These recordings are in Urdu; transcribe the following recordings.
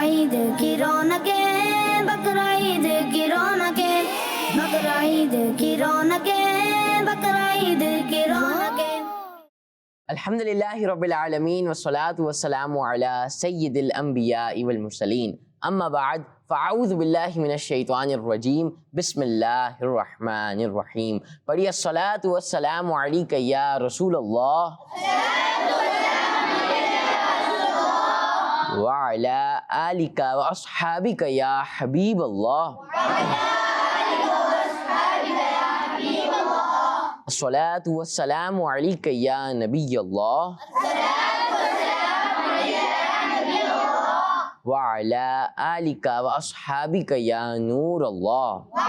بقرعید کی رونقیں، بقرعید کی رونقیں، بقرعید کی رونقیں، بقرعید کی رونقیں۔ الحمدللہ رب العالمین والصلاة والسلام علی سید الانبیاء والمرسلین، اما بعد فاعوذ باللہ من الشیطان الرجیم، بسم اللہ الرحمن الرحیم۔ پڑھیے الصلاۃ والسلام علیک یا رسول اللہ وعلی آلک واصحابک یا حبیب اللہ، الصلاۃ والسلام علیک یا نبی اللہ وعلی آلک واصحابک یا نور اللہ۔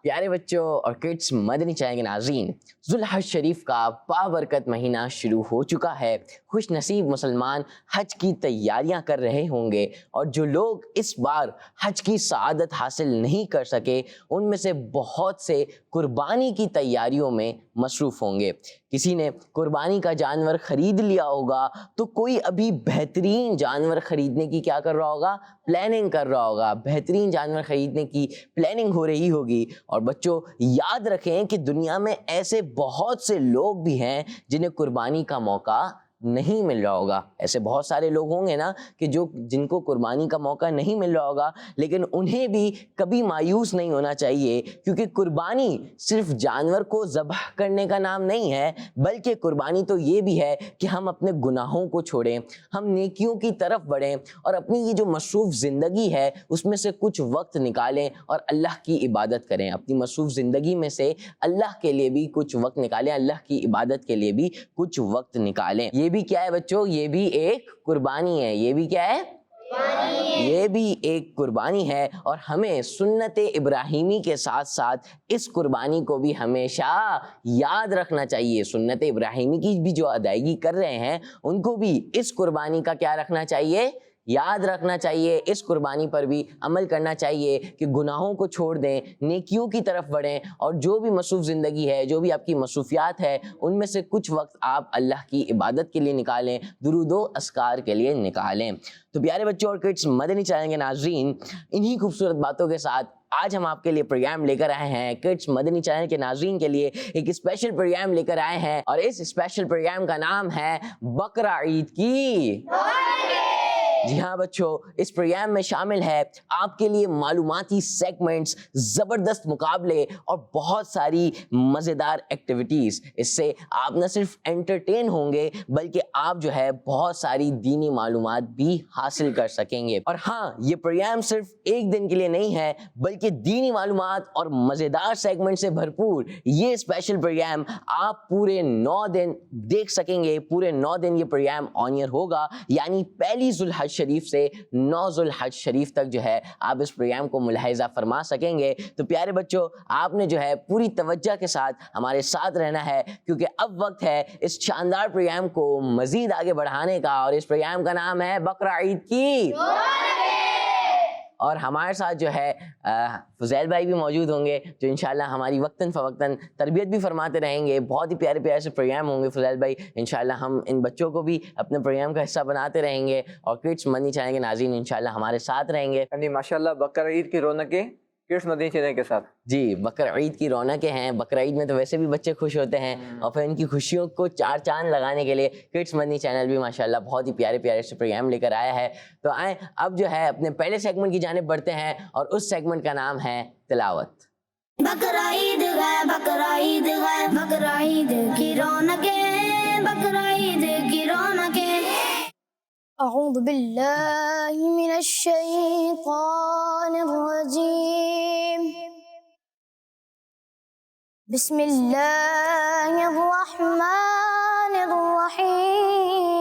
پیارے بچوں اور کڈس، مدنی چینل کے ناظرین، ذوالحج شریف کا بابرکت مہینہ شروع ہو چکا ہے۔ خوش نصیب مسلمان حج کی تیاریاں کر رہے ہوں گے، اور جو لوگ اس بار حج کی سعادت حاصل نہیں کر سکے ان میں سے بہت سے قربانی کی تیاریوں میں مصروف ہوں گے۔ کسی نے قربانی کا جانور خرید لیا ہوگا تو کوئی ابھی بہترین جانور خریدنے کی کیا کر رہا ہوگا؟ پلاننگ کر رہا ہوگا، بہترین جانور خریدنے کی پلاننگ ہو رہی ہوگی۔ اور بچوں یاد رکھیں کہ دنیا میں ایسے بہت سے لوگ بھی ہیں جنہیں قربانی کا موقع نہیں مل رہا ہوگا۔ ایسے بہت سارے لوگ ہوں گے نا کہ جن کو قربانی کا موقع نہیں مل رہا ہوگا، لیکن انہیں بھی کبھی مایوس نہیں ہونا چاہیے، کیونکہ قربانی صرف جانور کو ذبح کرنے کا نام نہیں ہے، بلکہ قربانی تو یہ بھی ہے کہ ہم اپنے گناہوں کو چھوڑیں، ہم نیکیوں کی طرف بڑھیں، اور اپنی یہ جو مصروف زندگی ہے اس میں سے کچھ وقت نکالیں اور اللہ کی عبادت کریں۔ اپنی مصروف زندگی میں سے اللہ کے لیے بھی کچھ وقت نکالیں، اللہ کی عبادت کے لیے بھی کچھ وقت نکالیں۔ یہ بھی کیا ہے بچوں؟ یہ بھی ایک قربانی ہے۔ یہ بھی کیا ہے؟ یہ بھی ایک قربانی ہے، اور ہمیں سنت ابراہیمی کے ساتھ ساتھ اس قربانی کو بھی ہمیشہ یاد رکھنا چاہیے۔ سنت ابراہیمی کی بھی جو ادائیگی کر رہے ہیں ان کو بھی اس قربانی کا کیا رکھنا چاہیے؟ یاد رکھنا چاہیے۔ اس قربانی پر بھی عمل کرنا چاہیے کہ گناہوں کو چھوڑ دیں، نیکیوں کی طرف بڑھیں، اور جو بھی مصروف زندگی ہے، جو بھی آپ کی مصروفیات ہے، ان میں سے کچھ وقت آپ اللہ کی عبادت کے لیے نکالیں، درود و اذکار کے لیے نکالیں۔ تو پیارے بچوں اور کڈس، مدنی چینل کے ناظرین، انہی خوبصورت باتوں کے ساتھ آج ہم آپ کے لیے پروگرام لے کر آئے ہیں۔ کڈس مدنی چینل کے ناظرین کے لیے ایک اسپیشل پروگرام لے کر آئے ہیں، اور اس اسپیشل پروگرام کا نام ہے بقرعید کی۔ جی ہاں بچوں، اس پروگرام میں شامل ہے آپ کے لیے معلوماتی سیگمنٹس، زبردست مقابلے اور بہت ساری مزیدار ایکٹیویٹیز۔ اس سے آپ نہ صرف انٹرٹین ہوں گے بلکہ آپ جو ہے بہت ساری دینی معلومات بھی حاصل کر سکیں گے۔ اور ہاں، یہ پروگرام صرف ایک دن کے لیے نہیں ہے بلکہ دینی معلومات اور مزیدار سیگمنٹ سے بھرپور یہ اسپیشل پروگرام آپ پورے 9 دن دیکھ سکیں گے۔ پورے 9 دن یہ پروگرام آن ایئر ہوگا، یعنی پہلی ذوالحج شریف سے 9 ذوالحج شریف تک جو ہے آپ اس پروگرام کو ملاحظہ فرما سکیں گے۔ تو پیارے بچوں، آپ نے جو ہے پوری توجہ کے ساتھ ہمارے ساتھ رہنا ہے، کیونکہ اب وقت ہے اس شاندار پروگرام کو مزید آگے بڑھانے کا، اور اس پروگرام کا نام ہے بقرعید کی۔ اور ہمارے ساتھ جو ہے فضیل بھائی بھی موجود ہوں گے، جو انشاءاللہ ہماری وقتاً فوقتاً تربیت بھی فرماتے رہیں گے۔ بہت ہی پیارے پیارے سے پروگرام ہوں گے فضیل بھائی، انشاءاللہ ہم ان بچوں کو بھی اپنے پروگرام کا حصہ بناتے رہیں گے، اور کڈس مدنی چینل کے ناظرین انشاءاللہ ہمارے ساتھ رہیں گے۔ یعنی ماشاءاللہ بقرعید کی رونقیں کڈس مدنی چینل کے ساتھ۔ جی، بقرعید کی رونقیں ہیں۔ بقرعید میں تو ویسے بھی بچے خوش ہوتے ہیں، اور پھر ان کی خوشیوں کو چار چاند لگانے کے لیے کڈس مدنی چینل بھی ماشاءاللہ بہت ہی پیارے پیارے سے پروگرام لے کر آیا ہے۔ تو آئیں اب جو ہے اپنے پہلے سیگمنٹ کی جانب بڑھتے ہیں، اور اس سیگمنٹ کا نام ہے تلاوت۔ بقرعید ہے، بقرعید ہے، بقرعید کی رونقیں، بقرعید کی رونقیں۔ اعوذ باللہ من الشیطان الرجیم، بسم اللہ الرحمن الرحیم،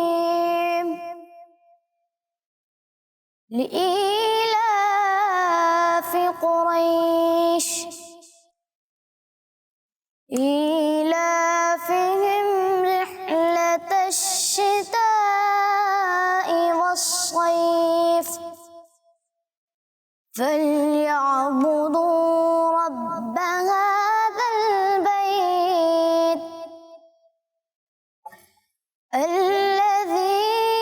لإيلاف قریش إيلافهم رحلة الشتاء والصيف فليعبدوا رب هذا البيت الذي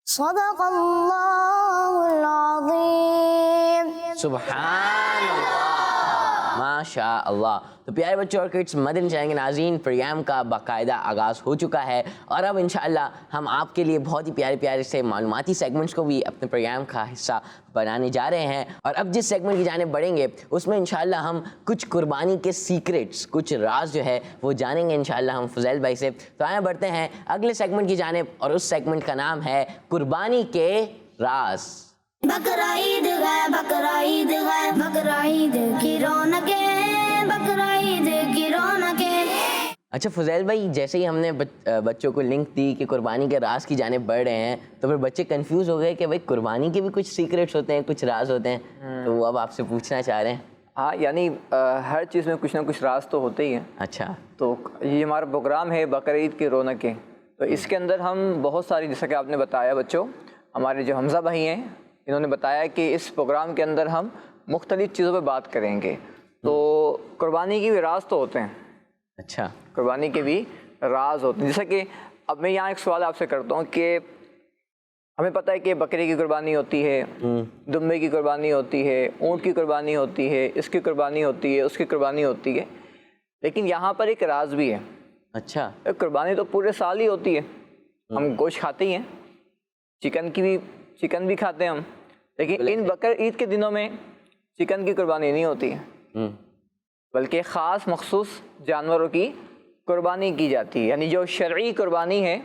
صدق اللہ العظیم. سبحان اللہ، ماشاء اللہ. تو پیارے بچوں اور کڈس، مدنی چینل کے ناظرین، پروگرام کا باقاعدہ آغاز ہو چکا ہے اور اب انشاءاللہ ہم آپ کے لیے بہت ہی پیارے پیارے سے معلوماتی سیگمنٹس کو بھی اپنے پروگرام کا حصہ بنانے جا رہے ہیں. اور اب جس سیگمنٹ کی جانب بڑھیں گے اس میں انشاءاللہ ہم کچھ قربانی کے سیکرٹس، کچھ راز جو ہے وہ جانیں گے انشاءاللہ ہم فضیل بھائی سے. تو آئیں بڑھتے ہیں اگلے سیگمنٹ کی جانب، اور اس سیگمنٹ کا نام ہے قربانی کے راز. بقرہ عید ہے، بقرہ عید ہے، بقرہ عید کی رونقیں، بقرہ عید کی رونقیں. اچھا فضیل بھائی، جیسے ہی ہم نے بچوں کو لنک دی کہ قربانی کے راز کی جانب بڑھ رہے ہیں، تو پھر بچے کنفیوز ہو گئے کہ بھائی قربانی کے بھی کچھ سیکرٹس ہوتے ہیں، کچھ راز ہوتے ہیں. تو وہ اب آپ سے پوچھنا چاہ رہے ہیں. ہاں، یعنی ہر چیز میں کچھ نہ کچھ راز تو ہوتے ہی ہیں. اچھا، تو یہ ہمارا پروگرام ہے بقرہ عید کی رونقیں. تو اس کے اندر ہم بہت ساری، جیسا کہ آپ نے بتایا بچوں، ہمارے جو حمزہ بھائی ہیں انہوں نے بتایا کہ اس پروگرام کے اندر ہم مختلف چیزوں پہ بات کریں گے. تو قربانی کے بھی راز تو ہوتے ہیں. اچھا، قربانی کے بھی راز ہوتے ہیں. جیسا کہ اب میں یہاں ایک سوال آپ سے کرتا ہوں کہ ہمیں پتہ ہے کہ بکرے کی قربانی ہوتی ہے، دمبے کی قربانی ہوتی ہے، اونٹ کی قربانی ہوتی ہے، اس کی قربانی ہوتی ہے، اس کی قربانی ہوتی ہے، لیکن یہاں پر ایک راز بھی ہے. اچھا، قربانی تو پورے سال ہی ہوتی ہے. ہم گوشت کھاتے ہی ہیں، چکن بھی کھاتے ہیں ہم، لیکن ان بقر عید کے دنوں میں چکن کی قربانی نہیں ہوتی ہے، بلکہ خاص مخصوص جانوروں کی قربانی کی جاتی ہے. یعنی جو شرعی قربانی ہے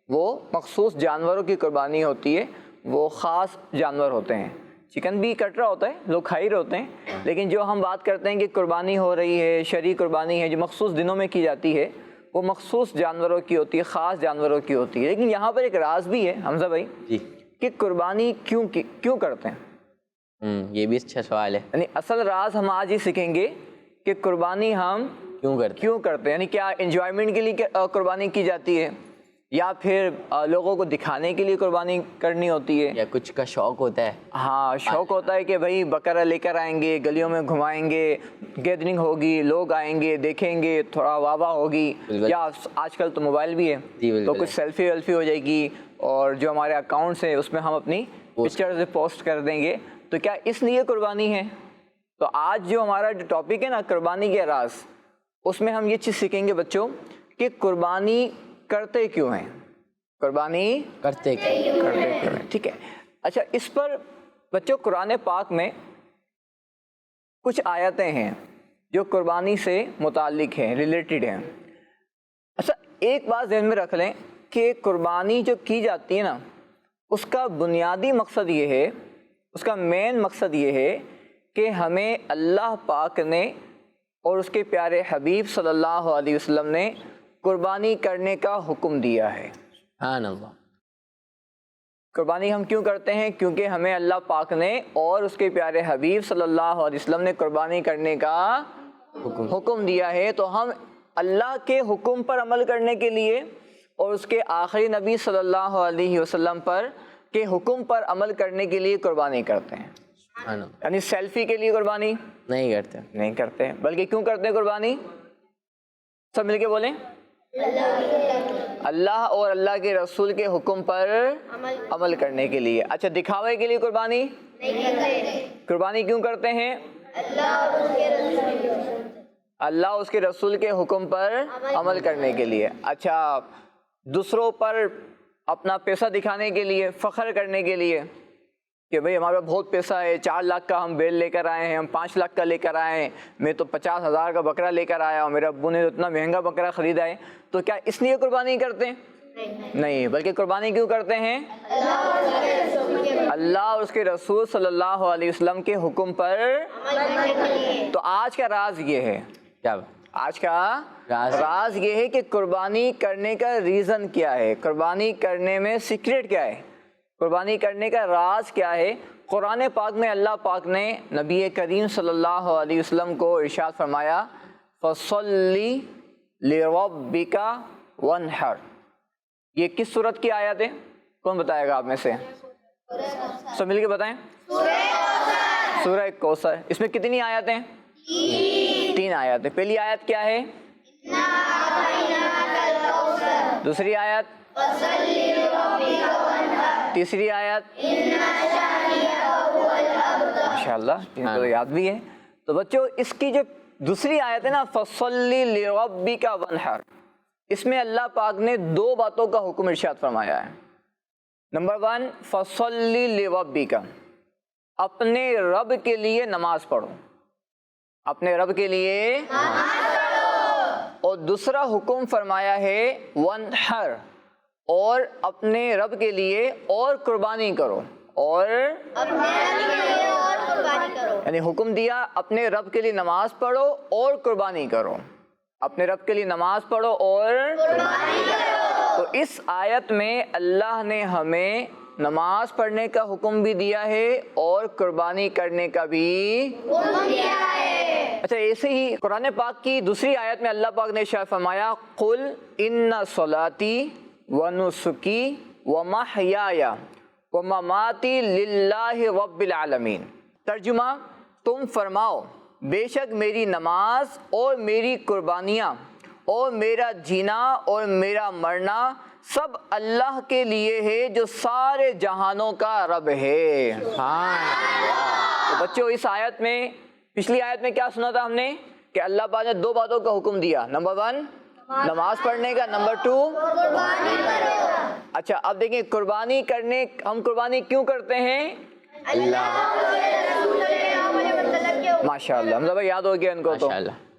وہ مخصوص جانوروں کی قربانی ہوتی ہے، وہ خاص جانور ہوتے ہیں. چکن بھی کٹ رہا ہوتا ہے، لوگ کھا ہی رہے ہوتے ہیں، لیکن جو ہم بات کرتے ہیں کہ قربانی ہو رہی ہے، شرعی قربانی ہے جو مخصوص دنوں میں کی جاتی ہے، وہ مخصوص جانوروں کی ہوتی ہے، خاص جانوروں کی ہوتی ہے. لیکن یہاں پر ایک راز بھی ہے حمزہ بھائی جی، کہ قربانی کیوں کرتے ہیں. یہ بھی اچھا سوال ہے. یعنی اصل راز ہم آج ہی سیکھیں گے کہ قربانی ہم کیوں کرتے ہیں. یعنی کیا انجوائمنٹ کے لیے قربانی کی جاتی ہے، یا پھر لوگوں کو دکھانے کے لیے قربانی کرنی ہوتی ہے، یا کچھ کا شوق ہوتا ہے. ہاں شوق ہوتا ہے کہ بھائی بقرہ لے کر آئیں گے، گلیوں میں گھمائیں گے، گیدرنگ ہوگی، لوگ آئیں گے دیکھیں گے، تھوڑا واہ واہ ہوگی. یا آج کل تو موبائل بھی ہے تو کچھ سیلفی ویلفی ہو جائے گی، اور جو ہمارے اکاؤنٹس ہیں اس میں ہم اپنی پکچرز پوسٹ کر دیں گے. تو کیا اس لیے قربانی ہے؟ تو آج جو ہمارا جو ٹاپک ہے نا قربانی کے راز، اس میں ہم یہ چیز سیکھیں گے بچوں کہ قربانی کرتے کیوں ہیں، قربانی کرتے کیوں ہیں. ٹھیک ہے. اچھا، اس پر بچوں قرآن پاک میں کچھ آیتیں ہیں جو قربانی سے متعلق ہیں، ریلیٹڈ ہیں. اچھا، ایک بات ذہن میں رکھ لیں کہ قربانی جو کی جاتی ہے نا، اس کا بنیادی مقصد یہ ہے، اس کا مین مقصد یہ ہے کہ ہمیں اللہ پاک نے اور اس کے پیارے حبیب صلی اللہ علیہ وسلم نے قربانی کرنے کا حکم دیا ہے. سبحان اللہ. قربانی ہم کیوں کرتے ہیں؟ کیونکہ ہمیں اللہ پاک نے اور اس کے پیارے حبیب صلی اللہ علیہ وسلم نے قربانی کرنے کا حکم دیا ہے. تو ہم اللہ کے حکم پر عمل کرنے کے لیے اور اس کے آخری نبی صلی اللہ علیہ وسلم پر کے حکم پر عمل کرنے کے لیے قربانی کرتے ہیں. یعنی سیلفی کے لیے قربانی نہیں کرتے، بلکہ کیوں کرتے ہیں قربانی؟ سب مل کے بولیں، اللہ اور اللہ کے رسول کے حکم پر عمل کرنے کے لیے. اچھا، دکھاوے کے لیے قربانی نہیں کرتے. قربانی کیوں کرتے ہیں؟ اللہ اور اس کے رسول کے حکم پر عمل کرنے کے لیے. اچھا، دوسروں پر اپنا پیسہ دکھانے کے لیے، فخر کرنے کے لیے کہ بھئی ہمارے بہت پیسہ ہے، 4 لاکھ کا ہم بیل لے کر آئے ہیں، ہم 5 لاکھ کا لے کر آئے ہیں، میں تو 50,000 کا بکرا لے کر آیا اور میرے ابو نے اتنا مہنگا بکرا خریدا ہے. تو کیا اس لیے قربانی کرتے ہیں؟ نہیں، بلکہ قربانی کیوں کرتے ہیں؟ اللہ اور اس کے رسول صلی اللہ علیہ وسلم کے حکم پر. تو آج کا راز یہ ہے، آج کا راز یہ ہے کہ قربانی کرنے کا ریزن کیا ہے، قربانی کرنے میں سیکریٹ کیا ہے، قربانی کرنے کا راز کیا ہے. قرآن پاک میں اللہ پاک نے نبی کریم صلی اللہ علیہ وسلم کو ارشاد فرمایا فَصَلِّ لِرَبِّكَ وَانْحَرْ. یہ کس سورت کی آیت ہے؟ کون بتائے گا آپ میں سے؟ سب مل کے بتائیں. سورہ کوثر. اس میں کتنی آیتیں ہیں؟ 3 آیتیں. پہلی آیت کیا ہے؟ دوسری آیت؟ تیسری آیت ماشاءاللہ ان کو یاد بھی ہے. تو بچوں اس کی جو دوسری آیت ہے نا فَصَلِّ لِرَبِّكَ وَانْحَرْ، اس میں اللہ پاک نے دو باتوں کا حکم ارشاد فرمایا ہے. نمبر 1 فَصَلِّ لِرَبِّكَ، اپنے رب کے لیے نماز پڑھو، اپنے رب کے لیے اور دوسرا حکم فرمایا ہے وَانْحَرْ، اور اپنے رب کے لیے اور قربانی کرو، اور یعنی حکم دیا اپنے رب کے لیے نماز پڑھو اور قربانی کرو، اپنے رب کے لیے نماز پڑھو اور قربانی کرو. تو اس آیت میں اللہ نے ہمیں نماز پڑھنے کا حکم بھی دیا ہے اور قربانی کرنے کا بھی حکم دیا ہے. اچھا ایسے ہی قرآن پاک کی دوسری آیت میں اللہ پاک نے ارشاد فرمایا قُلْ إِنَّ صَلَاتِي وَنُسُكِي وَمَحْيَايَ وَمَمَاتِي لِلَّهِ رَبِّ الْعَالَمِينَ. ترجمہ، تم فرماؤ بے شک میری نماز اور میری قربانیاں اور میرا جینا اور میرا مرنا سب اللہ کے لیے ہے جو سارے جہانوں کا رب ہے. تو بچوں اس آیت میں، پچھلی آیت میں کیا سنا تھا ہم نے کہ اللہ پاک نے دو باتوں کا حکم دیا. نمبر 1 نماز پڑھنے کا، نمبر 2 اچھا اب دیکھیں قربانی کرنے، ہم قربانی کیوں کرتے ہیں؟ ماشاءاللہ حمزہ بھائی یاد ہو گیا ان کو تو.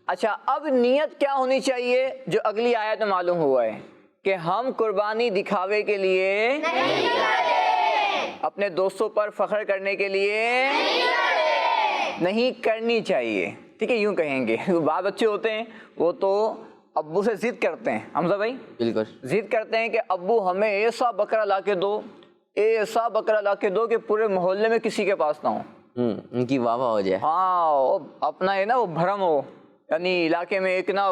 اچھا اب نیت کیا ہونی چاہیے جو اگلی آیت میں معلوم ہوا ہے کہ ہم قربانی دکھاوے کے لیے اپنے دوستوں پر فخر کرنے کے لیے نہیں کرنی چاہیے. ٹھیک ہے یوں کہیں گے بعض بچے ہوتے ہیں وہ تو ابو سے ضد کرتے ہیں، حمزہ بھائی بالکل ضد کرتے ہیں کہ ابو ہمیں ایسا بکرا لا کے دو، ایسا بکرا لا کے دو کہ پورے محلے میں کسی کے پاس نہ ہو، ان کی واہ واہ ہو جائے. ہاں اپنا ہے نا وہ بھرم ہو، یعنی علاقے میں ایک نا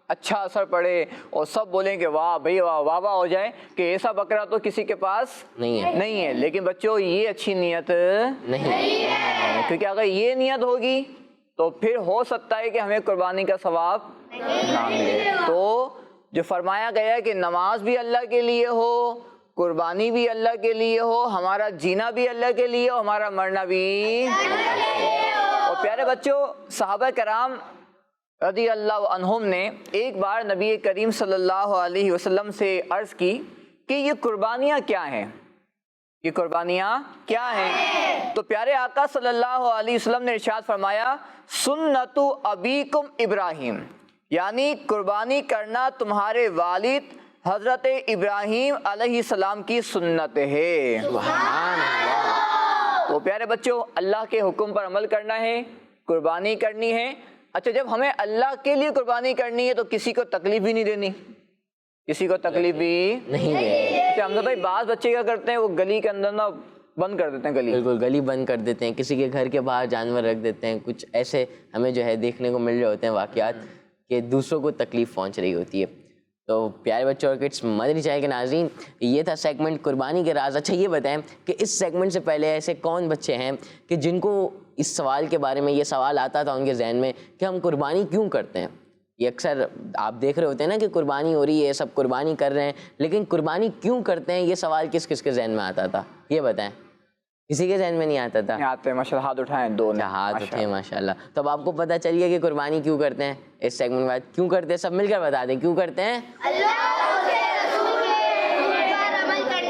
اچھا اثر پڑے اور سب بولیں کہ واہ بھائی واہ، واہ واہ ہو جائے کہ ایسا بکرا تو کسی کے پاس نہیں ہے. لیکن بچوں یہ اچھی نیت نہیں ہے، کیونکہ اگر یہ نیت ہوگی تو پھر ہو سکتا ہے کہ ہمیں قربانی کا ثواب نہ ملے. تو جو فرمایا گیا کہ نماز بھی اللہ کے لیے ہو، قربانی بھی اللہ کے لیے ہو، ہمارا جینا بھی اللہ کے لیے ہو، ہمارا مرنا بھی. اور پیارے بچوں صحابہ کرام رضی اللہ عنہم نے ایک بار نبی کریم صلی اللہ علیہ وسلم سے عرض کی کہ یہ قربانیاں کیا ہیں، یہ قربانیاں کیا ہیں؟ تو پیارے آقا صلی اللہ علیہ وسلم نے ارشاد فرمایا سنت ابیکم ابراہیم، یعنی قربانی کرنا تمہارے والد حضرت ابراہیم علیہ السلام کی سنت ہے. سبحان اللہ. تو پیارے بچوں اللہ کے حکم پر عمل کرنا ہے، قربانی کرنی ہے. اچھا جب ہمیں اللہ کے لیے قربانی کرنی ہے تو کسی کو تکلیف بھی نہیں دینی، کسی کو تکلیف بھی نہیں دینی. حمزہ بھائی بعض بچے کیا کرتے ہیں وہ گلی کے اندر نا بند کر دیتے ہیں، بالکل گلی بند کر دیتے ہیں، کسی کے گھر کے باہر جانور رکھ دیتے ہیں. کچھ ایسے ہمیں جو ہے دیکھنے کو مل رہے ہوتے ہیں واقعات کہ دوسروں کو تکلیف پہنچ رہی ہوتی ہے. تو پیارے بچوں اور کڈس مدنی چینل کے ناظرین یہ تھا سیگمنٹ قربانی کے راز. اچھا یہ بتائیں کہ اس سیگمنٹ سے پہلے ایسے کون بچے ہیں کہ جن کو اس سوال کے بارے میں یہ سوال آتا تھا ان کے ذہن میں کہ ہم قربانی کیوں کرتے ہیں؟ یہ اکثر آپ دیکھ رہے ہوتے ہیں نا کہ قربانی ہو رہی ہے، سب قربانی کر رہے ہیں، لیکن قربانی کیوں کرتے ہیں یہ سوال کس کس کے ذہن میں آتا تھا؟ یہ بتائیں. کسی کے ذہن میں نہیں آتا تھا؟ آتے ماشاءاللہ ہاتھ اٹھائیں، دو ہاتھ اٹھے ماشاءاللہ. تو اب آپ کو پتہ چل گیا کہ قربانی کیوں کرتے ہیں. اس سیگمنٹ کے بعد کیوں کرتے ہیں سب مل کر بتا دیں کیوں کرتے ہیں.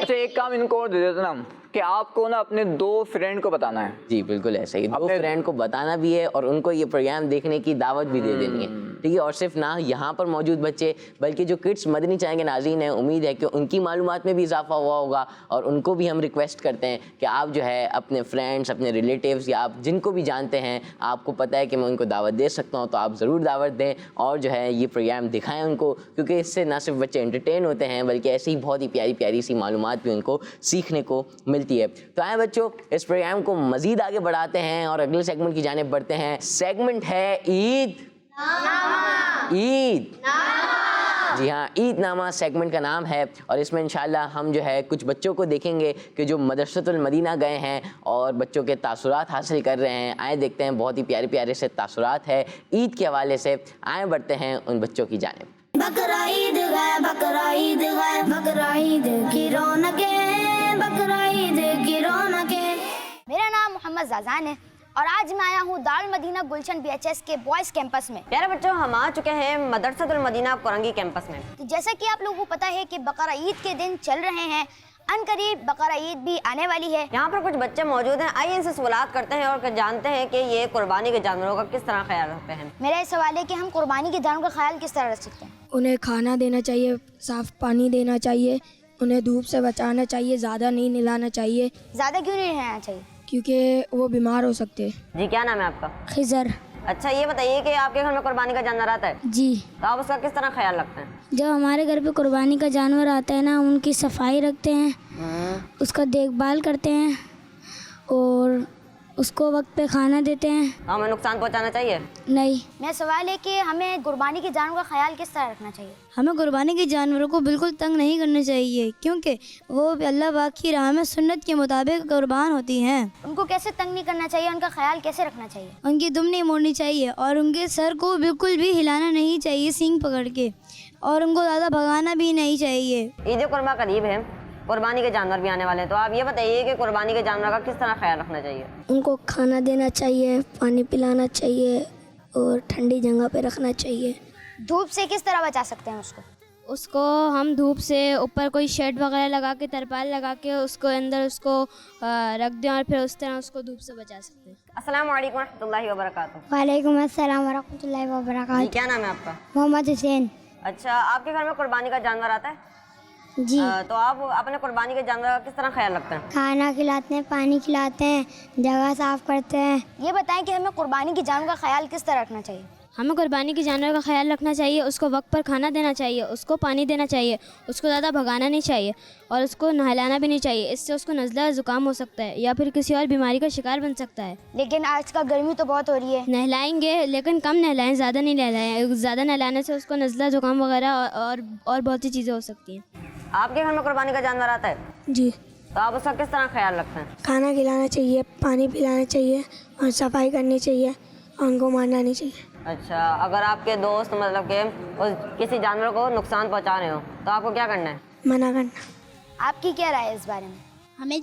اچھا ایک کام ان کو اور دے دیتے نا کہ آپ کو نا اپنے 2 فرینڈ کو بتانا ہے. جی بالکل ایسے ہی 2 فرینڈ کو بتانا بھی ہے اور ان کو یہ پروگرام دیکھنے کی دعوت بھی دے دینی ہے. ٹھیک ہے. اور صرف نہ یہاں پر موجود بچے بلکہ جو کڈس مدنی چینل کے ناظرین ہیں امید ہے کہ ان کی معلومات میں بھی اضافہ ہوا ہوگا اور ان کو بھی ہم ریکویسٹ کرتے ہیں کہ آپ جو ہے اپنے فرینڈس، اپنے ریلیٹیوز یا آپ جن کو بھی جانتے ہیں آپ کو پتہ ہے کہ میں ان کو دعوت دے سکتا ہوں تو آپ ضرور دعوت دیں اور جو ہے یہ پروگرام دکھائیں ان کو، کیونکہ اس سے نہ صرف بچے انٹرٹین ہوتے ہیں بلکہ ایسی ہی بہت ہی پیاری پیاری سی معلومات بھی ان کو سیکھنے کو ملتی ہے. تو آئیں بچوں اس پروگرام کو مزید آگے بڑھاتے ہیں اور اگلے سیگمنٹ کی جانب بڑھتے ہیں. سیگمنٹ ہے عید جی ہاں عید نامہ سیگمنٹ کا نام ہے اور اس میں انشاءاللہ ہم جو ہے کچھ بچوں کو دیکھیں گے کہ جو مدرسۃ المدینہ گئے ہیں اور بچوں کے تاثرات حاصل کر رہے ہیں. آئیں دیکھتے ہیں بہت ہی پیارے پیارے سے تاثرات ہے عید کے حوالے سے. آئیں بڑھتے ہیں ان بچوں کی جانب. بقرعید ہے بقرعید ہے بقرعید کی رونقیں بقرعید محمد زازان ہے اور آج میں آیا ہوں دارالمدینہ گلشن BHS کے بوائز کیمپس میں۔ پیارے بچوں، ہم آ چکے ہیں مدرسۃ المدینہ قرنگی کیمپس میں۔ جیسا کہ آپ لوگوں کو پتہ ہے کہ بقرہ عید کے دن چل رہے ہیں، ان قریب بقرہ عید بھی آنے والی ہے۔ یہاں پر کچھ بچے موجود ہیں، آئیے ان سے سوالات کرتے ہیں اور جانتے ہیں کہ یہ قربانی کے جانوروں کا کس طرح خیال رکھتے ہیں۔ میرا یہ سوال ہے کہ ہم قربانی کے جانوروں کا خیال کس طرح رکھ سکتے ہیں؟ انہیں کھانا دینا چاہیے، صاف پانی دینا چاہیے، انہیں دھوپ سے بچانا چاہیے، زیادہ نہیں نہلانا چاہیے زیادہ کیوں نہیں رہنا چاہیے؟ کیونکہ وہ بیمار ہو سکتے ہیں۔ جی، کیا نام ہے آپ کا؟ خضر۔ اچھا، یہ بتائیے کہ آپ کے گھر میں قربانی کا جانور آتا ہے جی، تو آپ اس کا کس طرح خیال رکھتے ہیں؟ جب ہمارے گھر پہ قربانی کا جانور آتا ہے نا، ان کی صفائی رکھتے ہیں، اس کا دیکھ بھال کرتے ہیں اور اس کو وقت پہ کھانا دیتے ہیں۔ ہمیں نقصان پہنچانا چاہیے؟ نہیں، میرا سوال ہے کہ ہمیں قربانی کے جانوروں کا خیال کس طرح رکھنا چاہیے؟ ہمیں قربانی کے جانوروں کو بالکل تنگ نہیں کرنا چاہیے، کیونکہ وہ اللہ پاک کی راہ میں سنت کے مطابق قربان ہوتی ہیں۔ ان کو کیسے تنگ نہیں کرنا چاہیے، ان کا خیال کیسے رکھنا چاہیے؟ ان کی دم نہیں موڑنی چاہیے اور ان کے سر کو بالکل بھی ہلانا نہیں چاہیے سینگ پکڑ کے، اور ان کو زیادہ بھگانا بھی نہیں چاہیے۔ عید قربہ قریب ہے، قربانی کے جانور بھی آنے والے ہیں، تو آپ یہ بتائیے کہ قربانی کے جانور کا کس طرح خیال رکھنا چاہیے؟ ان کو کھانا دینا چاہیے، پانی پلانا چاہیے اور ٹھنڈی جگہ پہ رکھنا چاہیے۔ دھوپ سے کس طرح بچا سکتے ہیں اس کو؟ ہم دھوپ سے اوپر کوئی شیڈ وغیرہ لگا کے، ترپال لگا کے اس کو اندر اس کو رکھ دیں اور پھر اس طرح اس کو دھوپ سے بچا سکتے ہیں۔ السلام علیکم ورحمۃ اللہ وبرکاتہ۔ وعلیکم السلام ورحمۃ اللہ وبرکاتہ۔ جی، کیا نام ہے آپ کا؟ محمد حسین۔ اچھا، آپ کے گھر میں قربانی کا جانور آتا ہے جی، تو آپ اپنے قربانی کے جانور کا کس طرح خیال رکھتے ہیں؟ کھانا کھلاتے ہیں، پانی کھلاتے ہیں، جگہ صاف کرتے ہیں۔ یہ بتائیں کہ ہمیں قربانی کے جانوروں کا خیال کس طرح رکھنا چاہیے؟ ہمیں قربانی کے جانور کا خیال رکھنا چاہیے، اس کو وقت پر کھانا دینا چاہیے، اس کو پانی دینا چاہیے، اس کو زیادہ بھگانا نہیں چاہیے اور اس کو نہلانا بھی نہیں چاہیے، اس سے اس کو نزلہ زکام ہو سکتا ہے یا پھر کسی اور بیماری کا شکار بن سکتا ہے۔ لیکن آج کل گرمی تو بہت ہو رہی ہے۔ نہلائیں گے لیکن کم نہلائیں، زیادہ نہیں نہلائیں، زیادہ نہلانے سے اس کو نزلہ زکام وغیرہ اور بہت سی چیزیں ہو سکتی ہیں۔ آپ کے گھر میں قربانی کا جانور آتا ہے جی، تو آپ اس کا کس طرح خیال رکھتے ہیں؟ کھانا کھلانا چاہیے، پانی پلانا چاہیے اور صفائی کرنی چاہیے اور ان کو مارنا نہیں چاہیے۔ اچھا، اگر آپ کے دوست مطلب کہ کسی جانور کو نقصان پہنچا رہے ہو تو آپ کو کیا کرنا ہے؟ منع کرنا۔ آپ کی کیا رائے ہے اس بارے میں؟ ہمیں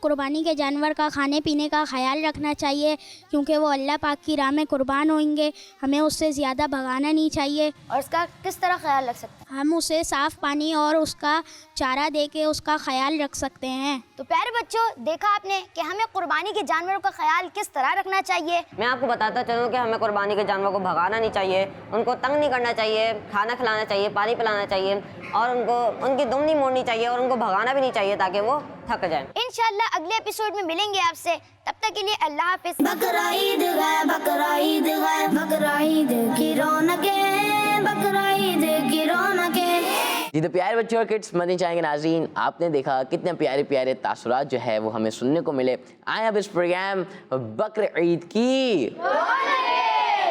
قربانی کے جانور کا کھانے پینے کا خیال رکھنا چاہیے، کیونکہ وہ اللہ پاک کی راہ میں قربان ہوئیں گے، ہمیں اس سے زیادہ بھگانا نہیں چاہیے۔ اور اس کا کس طرح خیال رکھ سکتے ہم اسے صاف پانی اور اس کا چارہ دے کے اس کا خیال رکھ سکتے ہیں۔ تو پیارے بچوں، دیکھا آپ نے کہ ہمیں قربانی کے جانوروں کا خیال کس طرح رکھنا چاہیے۔ میں آپ کو بتاتا چلوں کہ ہمیں قربانی کے جانور کو بھگانا نہیں چاہیے، ان کو تنگ نہیں کرنا چاہیے، کھانا کھلانا چاہیے، پانی پلانا چاہیے اور ان کی دم نہیں موڑنی چاہیے اور ان کو بھگانا بھی نہیں چاہیے تاکہ وہ تھک جائیں۔ انشاءاللہ اگلے ایپیسوڈ میں ملیں گے آپ سے، تب تک کے لیے اللہ حافظ۔ بقرہ عید ہے، بقرہ عید ہے، بقرہ عید کی رونقیں، بقرہ عید کی رونقیں۔ جی تو پیارے بچوں اور کڈس مدنی چینل کے ناظرین، آپ نے دیکھا کتنے پیارے پیارے تاثرات جو ہے وہ ہمیں سننے کو ملے۔ آئے اب اس پروگرام بقر عید کی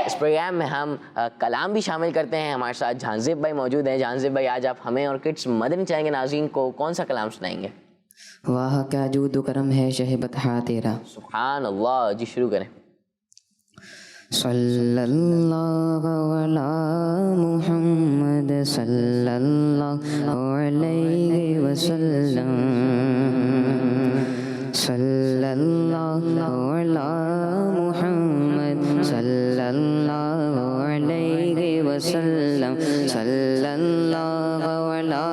اس پروگرام میں ہم کلام بھی شامل کرتے ہیں۔ ہمارے ساتھ جہان زیب بھائی موجود ہیں۔ جہان زیب بھائی، آج آپ ہمیں اور کڈس مدنی چینل کے ناظرین کو کون سا کلام سنائیں گے؟ واہ کیا جود و کرم ہے شہ بطحا تیرا۔ سبحان اللہ، جی شروع کریں۔ صلی اللہ علی محمد صلی اللہ علیہ وسلم، صلی اللہ علی محمد صلی اللہ علیہ وسلم، صلی اللہ علی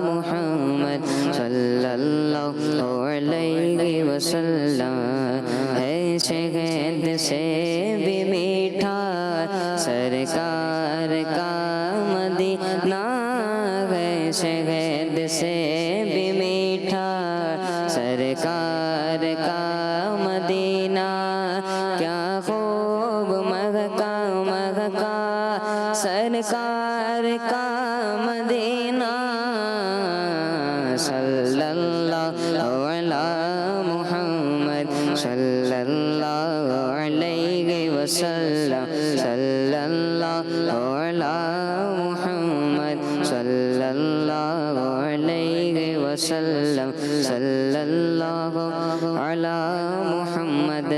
محمد صلی اللہ علیہ وسلم۔ ہے شہد سے بھی میٹھا سرکار کا مدینہ، ہے شہد سے بھی میٹھا سرکار کا مدینہ، کیا خوب مہکا مہکا سرکار کا مدینہ، صلی اللہ علی محمد صلی اللہ علیہ وسلم، صلی اللہ علی محمد صلی اللہ علیہ وسلم، صلی اللہ علی محمد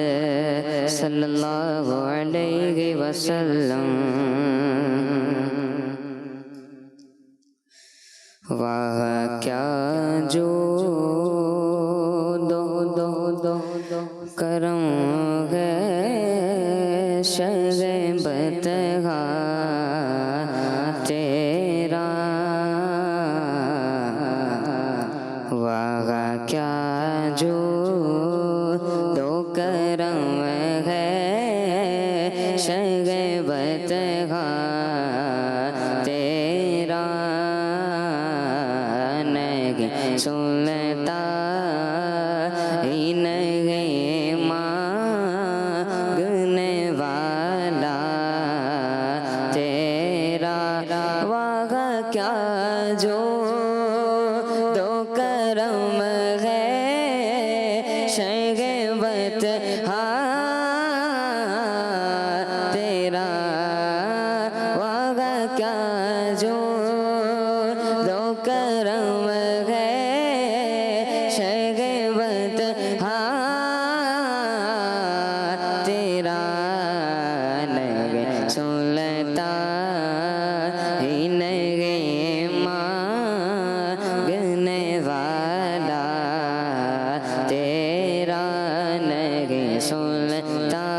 صلی اللہ علیہ وسلم۔ واہ کیا جو دو کرم سنتا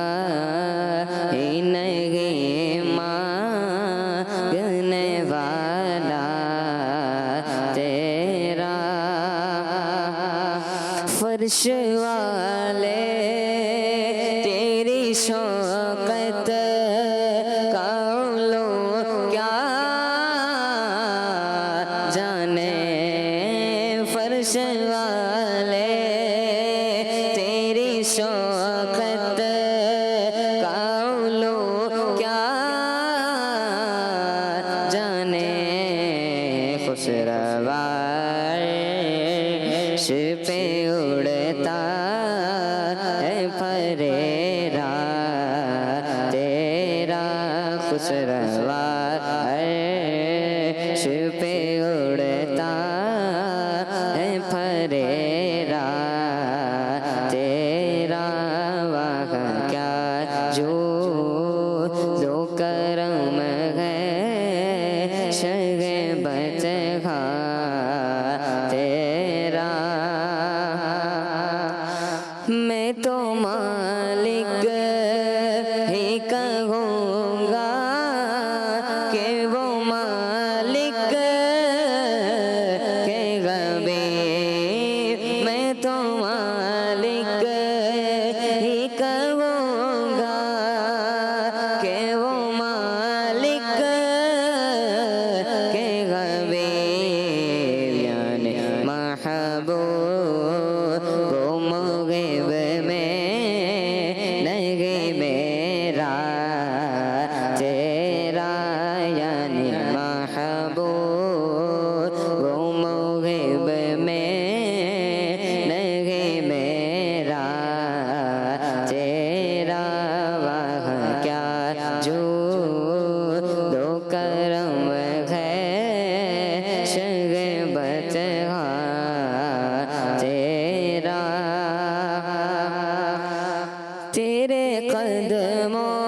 ہی نہیں مانگنے والا تیرا فرش والے تیری شوقت کا علو کیا جانے فرش والے تیری شوقت کا علو کیا جانے خسروارش پہ اڑتا ہے پریرا تیرا خسروارش پہ اڑتا ہے پریرا تیرا وہاں کیا جو دو کرم ہے شگبت تیرا میں تو مالک ہی کہوں گا کہ وہ مالک کے غبیر میں تو مالک ہی کہوں گا کہ وہ مالک کے غبیر یعنی محبوب وہ مغیب میں نہیں میرا تیرا یعنی محبوب وہ مغیب میں نہیں میرا تیرا وہاں کیا جو دو کرم ہے شگبت تیرا تیرے قدموں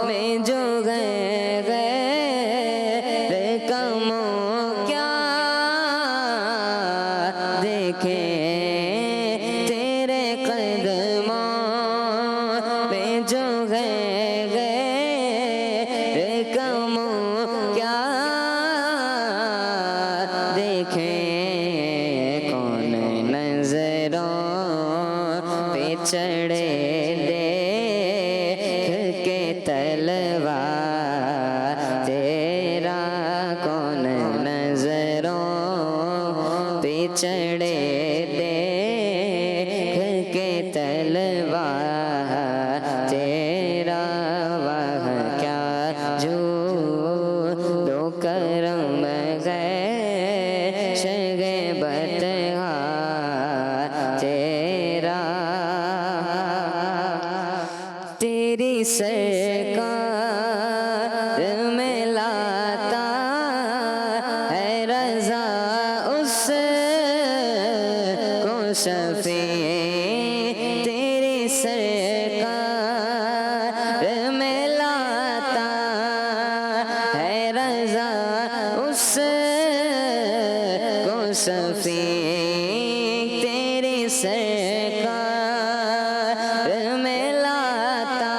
میں جو گئے کموں کیا دیکھیں تیرے قدموں میں جو گئے کموں کیا دیکھیں کون نظروں پہ چڑھے دیکھ کے تلوار تیرا کون نظروں پہ چڑھے دیکھ کے تلوار تیرا وہاں کیا جو دو کرم ہے شگبت تیرا تیری سرکار میں لاتا ہے رضا اس کو شفیع تیری سرکار میں لاتا ہے رضا اس کو شفیع تیری سرکار میں لاتا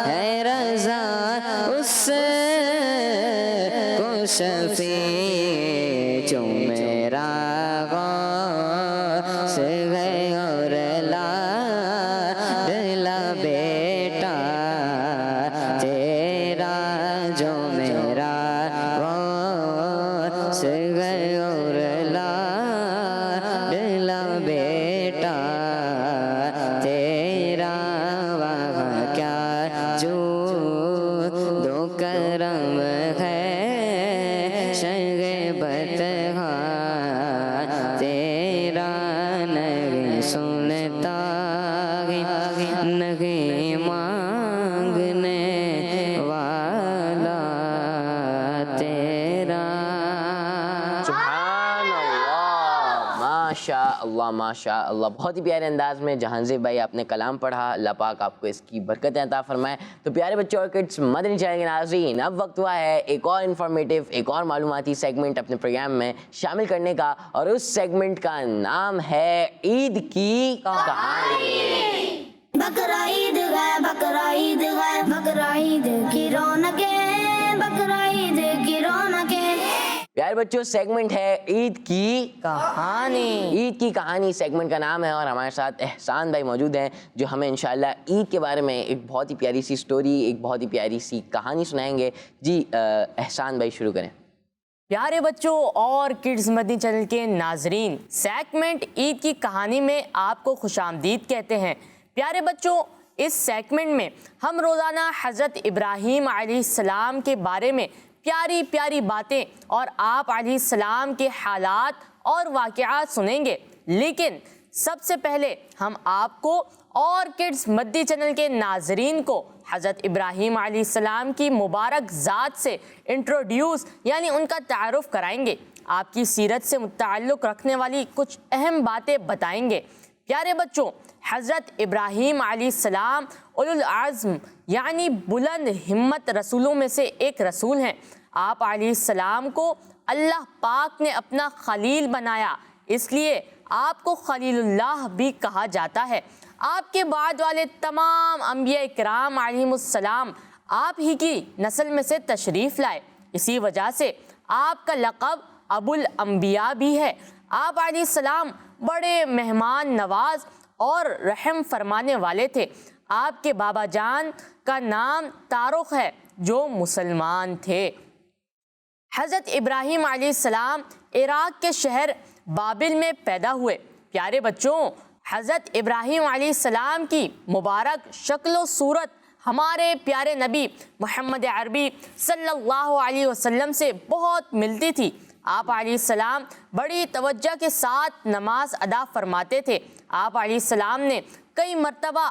ہے رضا اس کو شفیع جو میرا غوث ہے اور لا بیٹا تیرا جو میرا غوث ہے اور لا بیٹا تیرا وہاں کیا جو دو کرم ہے شگبت تیرا نہیں سنتا نہیں مانگنے والا تیرا سبحان اللہ، ماشاء اللہ. ماشاء اللہ، بہت ہی پیارے انداز میں جہانزیب بھائی آپ نے کلام پڑھا، اللہ پاک آپ کو اس کی برکتیں عطا فرمائے۔ تو پیارے بچوں اور کڈس مدنی چینل کے ناظرین، اب وقت ہوا ہے ایک اور انفارمیٹیو، ایک اور معلوماتی سیگمنٹ اپنے پروگرام میں شامل کرنے کا، اور اس سیگمنٹ کا نام ہے عید کی کہانی۔ بقرعید ہے بقرعید ہے بقرعید کی رونقیں بقرعید کی رونقیں۔ پیارے بچوں، سیگمنٹ ہے عید کی کہانی۔ عید کی کہانی سیگمنٹ کا نام ہے، اور ہمارے ساتھ احسان بھائی موجود ہیں جو ہمیں انشاءاللہ عید کے بارے میں ایک بہت ہی پیاری سی سٹوری، ایک بہت ہی پیاری سی کہانی سنائیں گے۔ جی احسان بھائی شروع کریں۔ پیارے بچوں اور کڈز مدنی چینل کے ناظرین، سیگمنٹ عید کی کہانی میں آپ کو خوش آمدید کہتے ہیں۔ پیارے بچوں، اس سیگمنٹ میں ہم روزانہ حضرت ابراہیم علیہ السلام کے بارے میں پیاری پیاری باتیں اور آپ علیہ السلام کے حالات اور واقعات سنیں گے، لیکن سب سے پہلے ہم آپ کو اور کڈز مدنی چینل کے ناظرین کو حضرت ابراہیم علیہ السلام کی مبارک ذات سے انٹروڈیوس یعنی ان کا تعارف کرائیں گے، آپ کی سیرت سے متعلق رکھنے والی کچھ اہم باتیں بتائیں گے۔ پیارے بچوں، حضرت ابراہیم علیہ السلام اولو العزم یعنی بلند ہمت رسولوں میں سے ایک رسول ہیں۔ آپ علیہ السلام کو اللہ پاک نے اپنا خلیل بنایا، اس لیے آپ کو خلیل اللہ بھی کہا جاتا ہے۔ آپ کے بعد والے تمام انبیاء کرام علیہم السلام آپ ہی کی نسل میں سے تشریف لائے، اسی وجہ سے آپ کا لقب ابو الانبیاء بھی ہے۔ آپ علیہ السلام بڑے مہمان نواز اور رحم فرمانے والے تھے۔ آپ کے بابا جان کا نام تارخ ہے جو مسلمان تھے۔ حضرت ابراہیم علیہ السلام عراق کے شہر بابل میں پیدا ہوئے۔ پیارے بچوں، حضرت ابراہیم علیہ السلام کی مبارک شکل و صورت ہمارے پیارے نبی محمد عربی صلی اللہ علیہ وسلم سے بہت ملتی تھی۔ آپ علیہ السلام بڑی توجہ کے ساتھ نماز ادا فرماتے تھے۔ آپ علیہ السلام نے کئی مرتبہ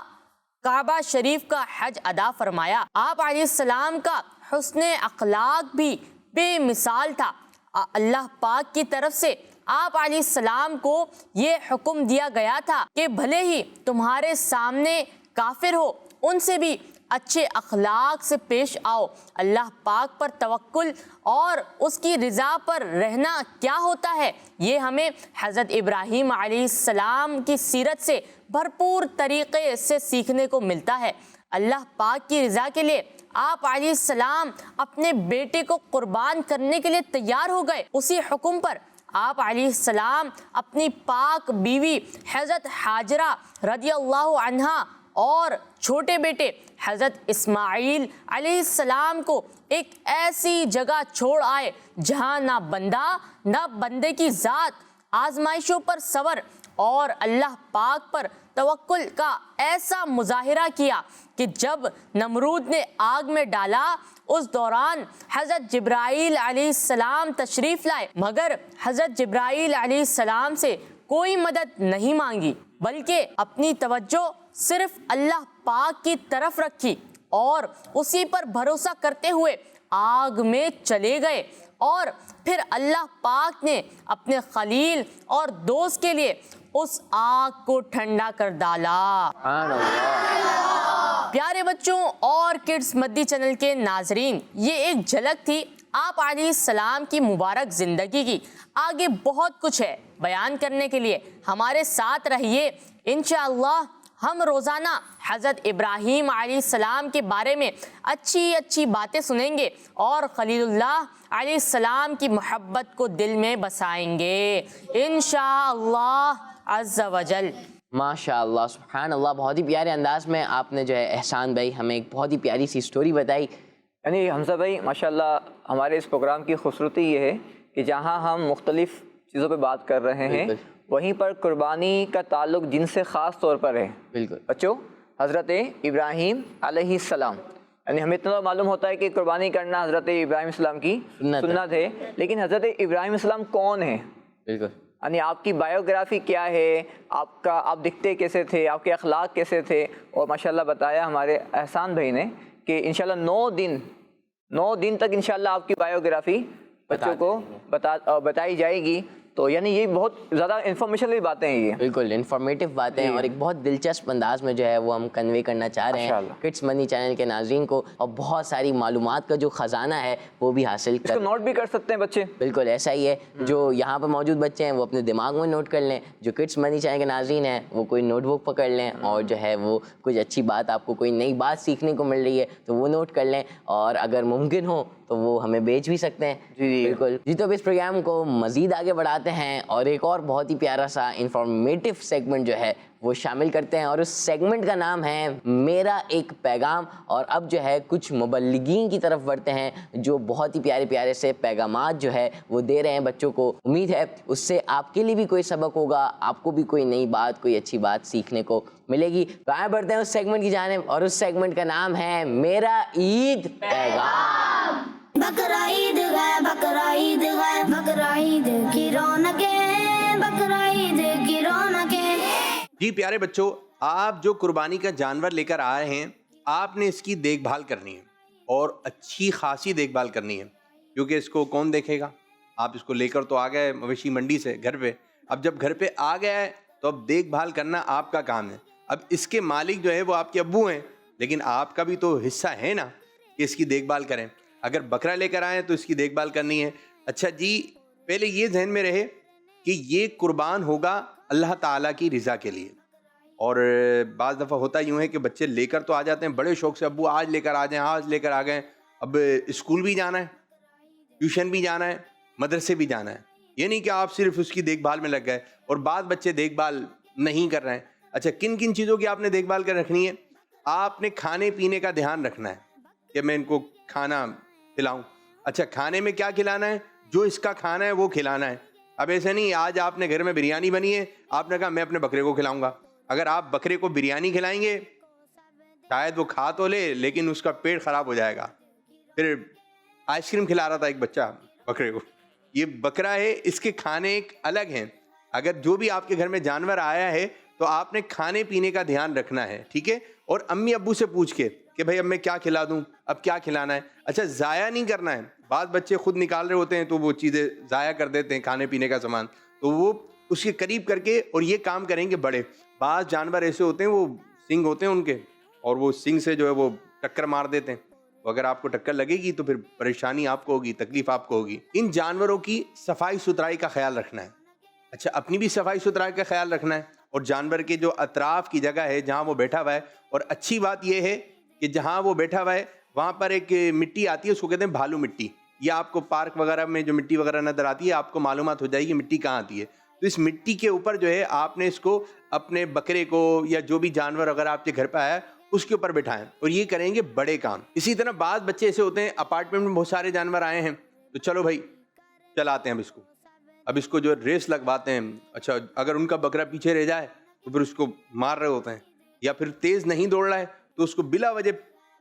کعبہ شریف کا حج ادا فرمایا۔ آپ علیہ السلام کا حسن اخلاق بھی بے مثال تھا۔ اللہ پاک کی طرف سے آپ علیہ السلام کو یہ حکم دیا گیا تھا کہ بھلے ہی تمہارے سامنے کافر ہو، ان سے بھی اچھے اخلاق سے پیش آؤ۔ اللہ پاک پر توکل اور اس کی رضا پر رہنا کیا ہوتا ہے، یہ ہمیں حضرت ابراہیم علیہ السلام کی سیرت سے بھرپور طریقے سے سیکھنے کو ملتا ہے۔ اللہ پاک کی رضا کے لیے آپ علیہ السلام اپنے بیٹے کو قربان کرنے کے لیے تیار ہو گئے۔ اسی حکم پر آپ علیہ السلام اپنی پاک بیوی حضرت حاجرہ رضی اللہ عنہا اور چھوٹے بیٹے حضرت اسماعیل علیہ السلام کو ایک ایسی جگہ چھوڑ آئے جہاں نہ بندہ نہ بندے کی ذات، آزمائشوں پر صبر اور اللہ پاک پر توکل کا ایسا مظاہرہ کیا کہ جب نمرود نے آگ میں ڈالا اس دوران حضرت جبرائیل علیہ السلام تشریف لائے، مگر حضرت جبرائیل علیہ السلام سے کوئی مدد نہیں مانگی بلکہ اپنی توجہ صرف اللہ پاک کی طرف رکھی اور اسی پر بھروسہ کرتے ہوئے آگ میں چلے گئے، اور پھر اللہ پاک نے اپنے خلیل اور دوست کے لیے اس آگ کو ٹھنڈا کر ڈالا۔ پیارے بچوں اور کڈز مدنی چینل کے ناظرین، یہ ایک جھلک تھی آپ علیہ السلام کی مبارک زندگی کی۔ آگے بہت کچھ ہے بیان کرنے کے لیے، ہمارے ساتھ رہیے۔ انشاءاللہ ہم روزانہ حضرت ابراہیم علیہ السلام کے بارے میں اچھی اچھی باتیں سنیں گے اور خلیل اللہ علیہ السلام کی محبت کو دل میں بسائیں گے انشاءاللہ عز و جل۔ ماشاء اللہ، سبحان اللہ، بہت ہی پیارے انداز میں آپ نے جو ہے احسان بھائی ہمیں ایک بہت ہی پیاری سی سٹوری بتائی۔ یعنی حمزہ بھائی ماشاءاللہ ہمارے اس پروگرام کی خوبصورتی یہ ہے کہ جہاں ہم مختلف چیزوں پہ بات کر رہے ہیں وہیں پر قربانی کا تعلق جن سے خاص طور پر ہے۔ بالکل بچوں، حضرت ابراہیم علیہ السلام، یعنی ہمیں اتنا معلوم ہوتا ہے کہ قربانی کرنا حضرت ابراہیم السلام کی سنت ہے، لیکن حضرت ابراہیم السلام کون ہیں؟ بالکل، یعنی آپ کی بایوگرافی کیا ہے، آپ دکھتے کیسے تھے، آپ کے اخلاق کیسے تھے، اور ماشاءاللہ بتایا ہمارے احسان بھائی نے کہ انشاءاللہ 9 دن تک انشاءاللہ آپ کی بایوگرافی بچوں کو بتائی جائے گی۔ تو یعنی یہ بہت زیادہ انفارمیشنل باتیں ہیں یہ. بالکل انفارمیٹیو باتیں اور ایک بہت دلچسپ انداز میں جو ہے وہ ہم کنوے کرنا چاہ رہے ہیں کڈس مدنی چینل کے ناظرین کو, اور بہت ساری معلومات کا جو خزانہ ہے وہ بھی حاصل اس کو نوٹ بھی کر سکتے ہیں بچے. بالکل ایسا ہی ہے, جو یہاں پہ موجود بچے ہیں وہ اپنے دماغ میں نوٹ کر لیں, جو کڈس مدنی چینل کے ناظرین ہیں وہ کوئی نوٹ بک پکڑ لیں اور جو ہے وہ کچھ اچھی بات, آپ کو کوئی نئی بات سیکھنے کو مل رہی ہے تو وہ نوٹ کر لیں, اور اگر ممکن ہو تو وہ ہمیں بیچ بھی سکتے ہیں. بالکل جی. تو اب اس پروگرام کو مزید آگے بڑھاتے ہیں اور ایک اور بہت ہی پیارا سا انفارمیٹیو سیگمنٹ جو ہے وہ شامل کرتے ہیں, اور اس سیگمنٹ کا نام ہے میرا ایک پیغام. اور اب جو ہے کچھ مبلغین کی طرف بڑھتے ہیں جو بہت ہی پیارے پیارے سے پیغامات جو ہے وہ دے رہے ہیں بچوں کو. امید ہے اس سے آپ کے لیے بھی کوئی سبق ہوگا, آپ کو بھی کوئی نئی بات, کوئی اچھی بات سیکھنے کو ملے گی. تو آئے بڑھتے ہیں اس سیگمنٹ کی جانب, اور اس سیگمنٹ کا نام ہے میرا عید پیغام. بقرا عید ہے, بقرا عید ہے, بقرا عید کی رونقیں, بقرا عید کی رونقیں. جی پیارے بچوں, آپ جو قربانی کا جانور لے کر آ رہے ہیں آپ نے اس کی دیکھ بھال کرنی ہے, اور اچھی خاصی دیکھ بھال کرنی ہے, کیونکہ اس کو کون دیکھے گا. آپ اس کو لے کر تو آ گئے مویشی منڈی سے گھر پہ, اب جب گھر پہ آ گیا ہے تو اب دیکھ بھال کرنا آپ کا کام ہے. اب اس کے مالک جو ہے وہ آپ کے ابو ہیں, لیکن آپ کا بھی تو حصہ ہے نا کہ اس کی دیکھ بھال کریں. اگر بکرا لے کر آئیں تو اس کی دیکھ بھال کرنی ہے. اچھا جی, پہلے یہ ذہن میں رہے کہ یہ قربان ہوگا اللہ تعالیٰ کی رضا کے لیے. اور بعض دفعہ ہوتا یوں ہے کہ بچے لے کر تو آ جاتے ہیں بڑے شوق سے, ابو آج لے کر آ جائیں, آج لے کر آ گئے, اب اسکول بھی جانا ہے, ٹیوشن بھی جانا ہے, مدرسے بھی جانا ہے. یہ نہیں کہ آپ صرف اس کی دیکھ بھال میں لگ گئے, اور بعض بچے دیکھ بھال نہیں کر رہے ہیں. اچھا, کن کن چیزوں کی آپ نے دیکھ بھال کر رکھنی ہے؟ آپ نے کھانے پینے کا دھیان رکھنا ہے کہ میں ان کو کھانا کھلاؤں. اچھا, کھانے میں کیا کھلانا ہے؟ جو اس کا کھانا ہے وہ کھلانا ہے. اب ایسے نہیں آج آپ نے گھر میں بریانی بنی ہے, آپ نے کہا میں اپنے بکرے کو کھلاؤں گا. اگر آپ بکرے کو بریانی کھلائیں گے شاید وہ کھا تو لے لیکن اس کا پیٹ خراب ہو جائے گا. پھر آئس کریم کھلا رہا تھا ایک بچہ بکرے کو. یہ بکرا ہے, اس کے کھانے ایک الگ ہیں. اگر جو بھی آپ کے گھر میں جانور آیا ہے تو آپ نے کھانے پینے کا دھیان رکھنا ہے, ٹھیک ہے, اور امی ابو سے پوچھ کے کہ بھائی اب میں کیا کھلا دوں, اب کیا کھلانا ہے. اچھا, ضائع نہیں کرنا ہے. بعض بچے خود نکال رہے ہوتے ہیں تو وہ چیزیں ضائع کر دیتے ہیں, کھانے پینے کا سامان, تو وہ اس کے قریب کر کے اور یہ کام کریں گے بڑے. بعض جانور ایسے ہوتے ہیں وہ سنگ ہوتے ہیں ان کے, اور وہ سنگ سے جو ہے وہ ٹکر مار دیتے ہیں. تو اگر آپ کو ٹکر لگے گی تو پھر پریشانی آپ کو ہوگی, تکلیف آپ کو ہوگی. ان جانوروں کی صفائی ستھرائی کا خیال رکھنا ہے. اچھا, اپنی بھی صفائی ستھرائی کا خیال رکھنا ہے, اور جانور کے جو اطراف کی جگہ ہے جہاں وہ بیٹھا ہوا ہے. اور اچھی بات یہ ہے کہ جہاں وہ بیٹھا ہوا ہے وہاں پر ایک مٹی آتی ہے, اس کو کہتے ہیں بھالو مٹی. یہ آپ کو پارک وغیرہ میں جو مٹی وغیرہ نظر آتی ہے آپ کو معلومات ہو جائے گی مٹی کہاں آتی ہے. تو اس مٹی کے اوپر جو ہے آپ نے اس کو اپنے بکرے کو یا جو بھی جانور اگر آپ کے گھر پہ آیا اس کے اوپر بٹھائیں, اور یہ کریں گے بڑے کام. اسی طرح بعض بچے ایسے ہوتے ہیں اپارٹمنٹ میں بہت سارے جانور آئے ہیں تو چلو بھائی چلاتے ہیں اب اس کو جو ریس لگواتے ہیں. اچھا, اگر ان کا بکرا پیچھے رہ جائے تو پھر اس کو مار رہے ہوتے ہیں, یا پھر تیز نہیں دوڑ رہا ہے تو اس کو بلا وجہ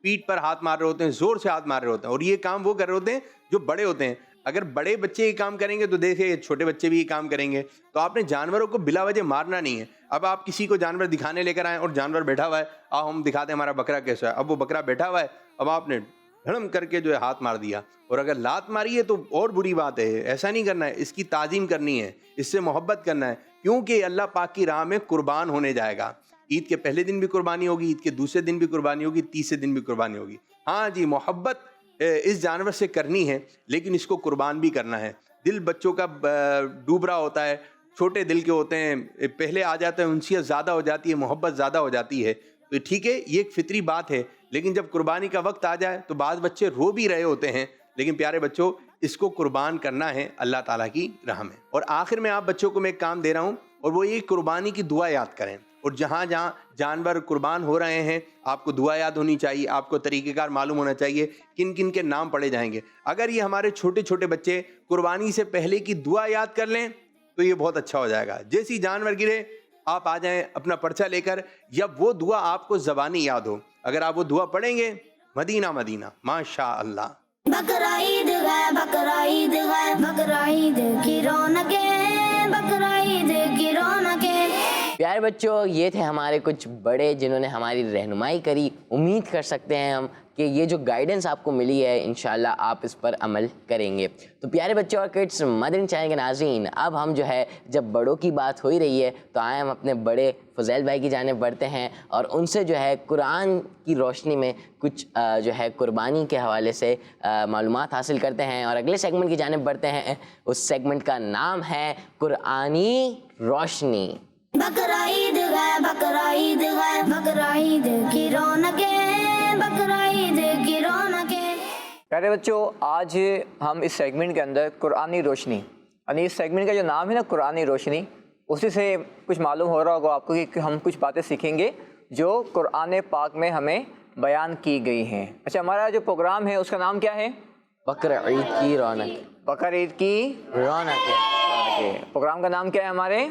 پیٹ پر ہاتھ مار رہے ہوتے ہیں, زور سے ہاتھ مار رہے ہوتے ہیں. اور یہ کام وہ کر رہے ہوتے ہیں جو بڑے ہوتے ہیں. اگر بڑے بچے یہ کام کریں گے تو دیکھیں چھوٹے بچے بھی یہ کام کریں گے. تو آپ نے جانوروں کو بلا وجہ مارنا نہیں ہے. اب آپ کسی کو جانور دکھانے لے کر آئیں اور جانور بیٹھا ہوا ہے, آؤ ہم دکھاتے ہیں ہمارا بکرا کیسا ہے. اب وہ بکرا بیٹھا ہوا ہے, اب آپ نے دھڑم کر کے جو ہے ہاتھ مار دیا, اور اگر لات ماری ہے تو اور بری بات ہے. ایسا نہیں کرنا ہے, اس کی تعظیم کرنی ہے, اس سے محبت کرنا ہے, کیونکہ اللہ پاک کی راہ میں قربان ہونے جائے گا. عید کے پہلے دن بھی قربانی ہوگی, عید کے دوسرے دن بھی قربانی ہوگی, تیسرے دن بھی قربانی ہوگی. ہاں جی, محبت اس جانور سے کرنی ہے لیکن اس کو قربان بھی کرنا ہے. دل بچوں کا ڈوب رہا ہوتا ہے, چھوٹے دل کے ہوتے ہیں, پہلے آ جاتا ہے, انسیت زیادہ ہو جاتی ہے, محبت زیادہ ہو جاتی ہے. تو ٹھیک ہے, یہ ایک فطری بات ہے, لیکن جب قربانی کا وقت آ جائے تو بعض بچے رو بھی رہے ہوتے ہیں. لیکن پیارے بچوں, اس کو قربان کرنا ہے اللہ تعالیٰ کی راہ میں. اور آخر میں آپ بچوں کو میں ایک کام دے رہا ہوں, اور وہ یہ قربانی کی دعا یاد کریں. اور جہاں جہاں جانور قربان ہو رہے ہیں آپ کو دعا یاد ہونی چاہیے, آپ کو طریقہ کار معلوم ہونا چاہیے کن کن کے نام پڑے جائیں گے. اگر یہ ہمارے چھوٹے چھوٹے بچے قربانی سے پہلے کی دعا یاد کر لیں تو یہ بہت اچھا ہو جائے گا. جیسی جانور گرے آپ آ جائیں اپنا پرچہ لے کر, یا وہ دعا آپ کو زبانی یاد ہو, اگر آپ وہ دعا پڑھیں گے مدینہ مدینہ ماشاء اللہ. بقرا عید ہے, بقرا عید ہے, بقرا عید کی رونقیں, بقرا عید کی رونقیں. پیارے بچوں، یہ تھے ہمارے کچھ بڑے جنہوں نے ہماری رہنمائی کری. امید کر سکتے ہیں ہم کہ یہ جو گائیڈنس آپ کو ملی ہے انشاءاللہ آپ اس پر عمل کریں گے. تو پیارے بچوں اور کڈس مدنی چینل کے ناظرین، اب ہم جو ہے جب بڑوں کی بات ہو ہی رہی ہے تو آئے ہم اپنے بڑے فضیل بھائی کی جانب بڑھتے ہیں اور ان سے جو ہے قرآن کی روشنی میں کچھ جو ہے قربانی کے حوالے سے معلومات حاصل کرتے ہیں اور اگلے سیگمنٹ کی جانب بڑھتے ہیں. اس سیگمنٹ کا نام ہے قرآنی روشنی. بقرعید ہے بقرعید ہے بقرعید کی رونقیں بقرعید کی رونقیں. پیارے بچوں، آج ہم اس سیگمنٹ کے اندر قرآنی روشنی، یعنی اس سیگمنٹ کا جو نام ہے نا قرآنی روشنی، اسی سے کچھ معلوم ہو رہا ہوگا آپ کو کہ ہم کچھ باتیں سیکھیں گے جو قرآن پاک میں ہمیں بیان کی گئی ہیں. اچھا، ہمارا جو پروگرام ہے اس کا نام کیا ہے؟ بقرعید کی رونق. بقرعید کی رونق. پروگرام کا نام کیا ہے ہمارے؟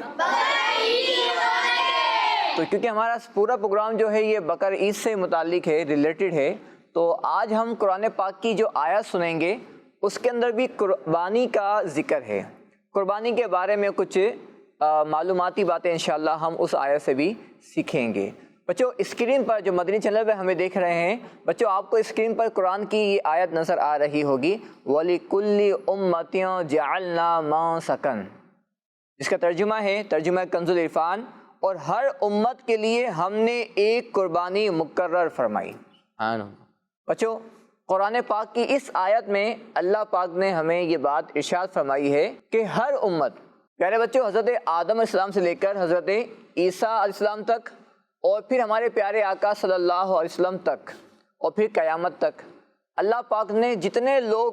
تو کیونکہ ہمارا پورا پروگرام جو ہے یہ بقر عید سے متعلق ہے، ریلیٹڈ ہے، تو آج ہم قرآن پاک کی جو آیت سنیں گے اس کے اندر بھی قربانی کا ذکر ہے. قربانی کے بارے میں کچھ معلوماتی باتیں انشاءاللہ ہم اس آیت سے بھی سیکھیں گے. بچوں، اسکرین پر جو مدنی چینل پہ ہمیں دیکھ رہے ہیں بچوں، آپ کو اسکرین پر قرآن کی یہ آیت نظر آ رہی ہوگی، وَلِكُلِّ أُمَّةٍ جَعَلْنَا مَنسَكًا، جس کا ترجمہ ہے ترجمہ کنز العرفان، اور ہر امت کے لیے ہم نے ایک قربانی مقرر فرمائی. بچوں، قرآن پاک کی اس آیت میں اللہ پاک نے ہمیں یہ بات ارشاد فرمائی ہے کہ ہر امت، پیارے بچوں، حضرت آدم علیہ السلام سے لے کر حضرت عیسیٰ علیہ السلام تک، اور پھر ہمارے پیارے آقا صلی اللہ علیہ وسلم تک، اور پھر قیامت تک، اللہ پاک نے جتنے لوگ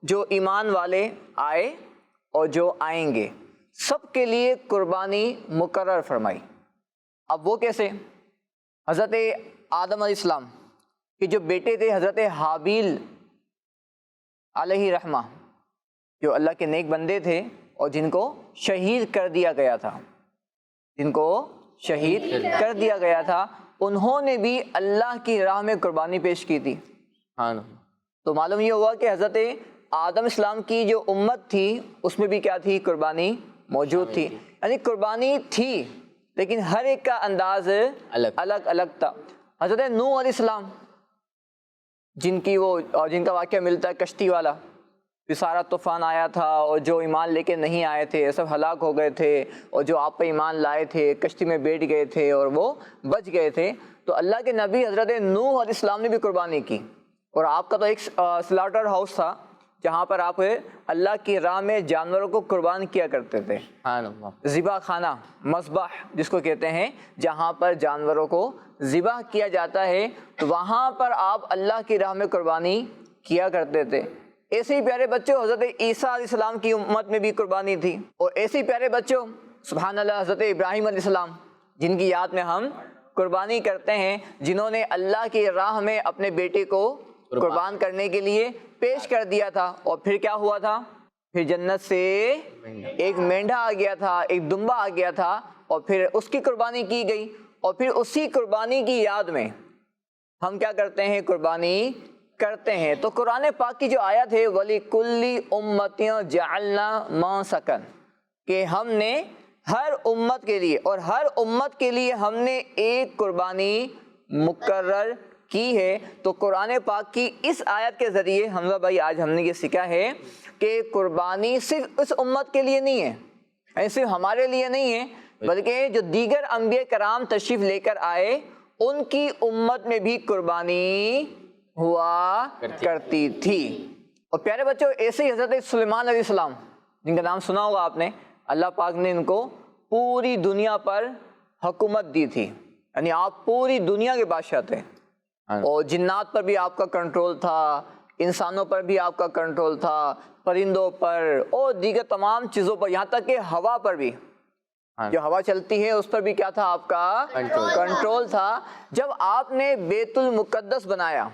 جو ایمان والے آئے اور جو آئیں گے سب کے لیے قربانی مقرر فرمائی. اب وہ کیسے؟ حضرت آدم علیہ السلام کے جو بیٹے تھے حضرت حابیل علیہ رحمہ، جو اللہ کے نیک بندے تھے اور جن کو شہید کر دیا گیا تھا، انہوں نے بھی اللہ کی راہ میں قربانی پیش کی تھی. تو معلوم یہ ہوا کہ حضرت آدم اسلام کی جو امت تھی اس میں بھی کیا تھی؟ قربانی موجود تھی. یعنی قربانی تھی لیکن ہر ایک کا انداز الگ الگ تھا. حضرت نوح علیہ السلام، جن کا واقعہ ملتا ہے کشتی والا، پھر سارا طوفان آیا تھا اور جو ایمان لے کے نہیں آئے تھے سب ہلاک ہو گئے تھے، اور جو آپ پہ ایمان لائے تھے کشتی میں بیٹھ گئے تھے اور وہ بچ گئے تھے. تو اللہ کے نبی حضرت نوح علیہ السلام نے بھی قربانی کی، اور آپ کا تو ایک سلاٹر ہاؤس تھا جہاں پر آپ اللہ کی راہ میں جانوروں کو قربان کیا کرتے تھے. ذبح خانہ، مذبح جس کو کہتے ہیں، جہاں پر جانوروں کو ذبح کیا جاتا ہے، تو وہاں پر آپ اللہ کی راہ میں قربانی کیا کرتے تھے. ایسے ہی پیارے بچوں حضرت عیسیٰ علیہ السلام کی امت میں بھی قربانی تھی. اور ایسے ہی پیارے بچوں سبحان اللہ حضرت ابراہیم علیہ السلام، جن کی یاد میں ہم قربانی کرتے ہیں، جنہوں نے اللہ کی راہ میں اپنے بیٹے کو قربان کرنے کے لیے پیش کر دیا تھا. اور پھر کیا ہوا تھا؟ پھر جنت سے ایک مینڈھا آ گیا تھا، ایک دمبا آ گیا تھا، اور پھر اس کی قربانی کی گئی. اور پھر اسی قربانی کی یاد میں ہم کیا کرتے ہیں؟ قربانی کرتے ہیں. تو قرآن پاک کی جو آیت ہے وَلِكُلِّ أُمَّةٍ جَعَلْنَا مَنسَكًا، کہ ہم نے ہر امت کے لیے، اور ہر امت کے لیے ہم نے ایک قربانی مقرر کی ہے. تو قرآن پاک کی اس آیت کے ذریعے حمزہ بھائی آج ہم نے یہ سیکھا ہے کہ قربانی صرف اس امت کے لیے نہیں ہے، یعنی صرف ہمارے لیے نہیں ہے، بلکہ جو دیگر انبیاء کرام تشریف لے کر آئے ان کی امت میں بھی قربانی ہوا کرتی تھی. اور پیارے بچوں ایسے ہی حضرت سلیمان علیہ السلام، جن کا نام سنا ہوگا آپ نے، اللہ پاک نے ان کو پوری دنیا پر حکومت دی تھی، یعنی آپ پوری دنیا کے بادشاہ تھے، اور جنات پر بھی آپ کا کنٹرول تھا، انسانوں پر بھی آپ کا کنٹرول تھا، پرندوں پر اور دیگر تمام چیزوں پر، یہاں تک کہ ہوا پر بھی، جو ہوا چلتی ہے اس پر بھی کیا تھا؟ آپ کا کنٹرول تھا. جب آپ نے بیت المقدس بنایا،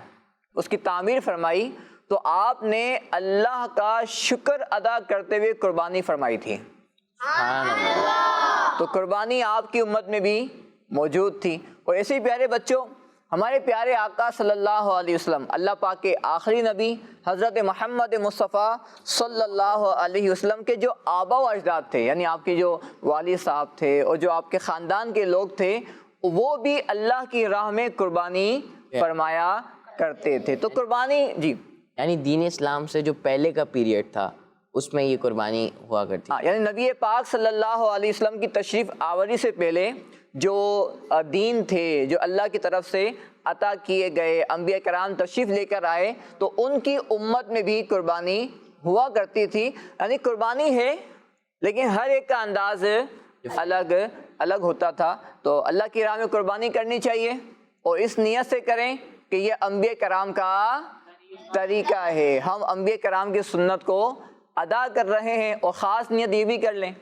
اس کی تعمیر فرمائی، تو آپ نے اللہ کا شکر ادا کرتے ہوئے قربانی فرمائی تھی. تو قربانی آپ کی امت میں بھی موجود تھی. اور ایسے ہی پیارے بچوں ہمارے پیارے آقا صلی اللہ علیہ وسلم، اللہ پاک کے آخری نبی حضرت محمد مصطفیٰ صلی اللہ علیہ وسلم کے جو آبا و اجداد تھے، یعنی آپ کے جو والد صاحب تھے اور جو آپ کے خاندان کے لوگ تھے، وہ بھی اللہ کی راہ میں قربانی فرمایا کرتے تھے. تو قربانی جی یعنی دین اسلام سے جو پہلے کا پیریڈ تھا اس میں یہ قربانی ہوا کرتی. یعنی نبی پاک صلی اللہ علیہ وسلم کی تشریف آوری سے پہلے جو دین تھے، جو اللہ کی طرف سے عطا کیے گئے، انبیاء کرام تشریف لے کر آئے تو ان کی امت میں بھی قربانی ہوا کرتی تھی. یعنی قربانی ہے لیکن ہر ایک کا انداز الگ الگ ہوتا تھا. تو اللہ کی راہ میں قربانی کرنی چاہیے اور اس نیت سے کریں کہ یہ انبیاء کرام کا طریقہ ہے، ہم انبیاء کرام کی سنت کو ادا کر رہے ہیں. اور خاص نیت یہ بھی کر لیں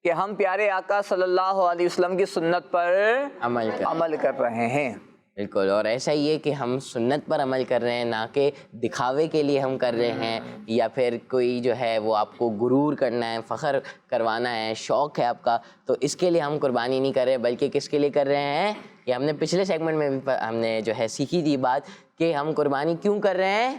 کہ ہم پیارے آقا صلی اللہ علیہ وسلم کی سنت پر عمل کر رہے ہیں. بالکل، اور ایسا ہی ہے کہ ہم سنت پر عمل کر رہے ہیں، نہ کہ دکھاوے کے لیے ہم کر رہے ہیں یا پھر کوئی جو ہے وہ آپ کو غرور کرنا ہے، فخر کروانا ہے، شوق ہے آپ کا، تو اس کے لیے ہم قربانی نہیں کر رہے بلکہ کس کے لیے کر رہے ہیں. کہ ہم نے پچھلے سیگمنٹ میں بھی ہم نے جو ہے سیکھی تھی بات کہ ہم قربانی کیوں کر رہے ہیں.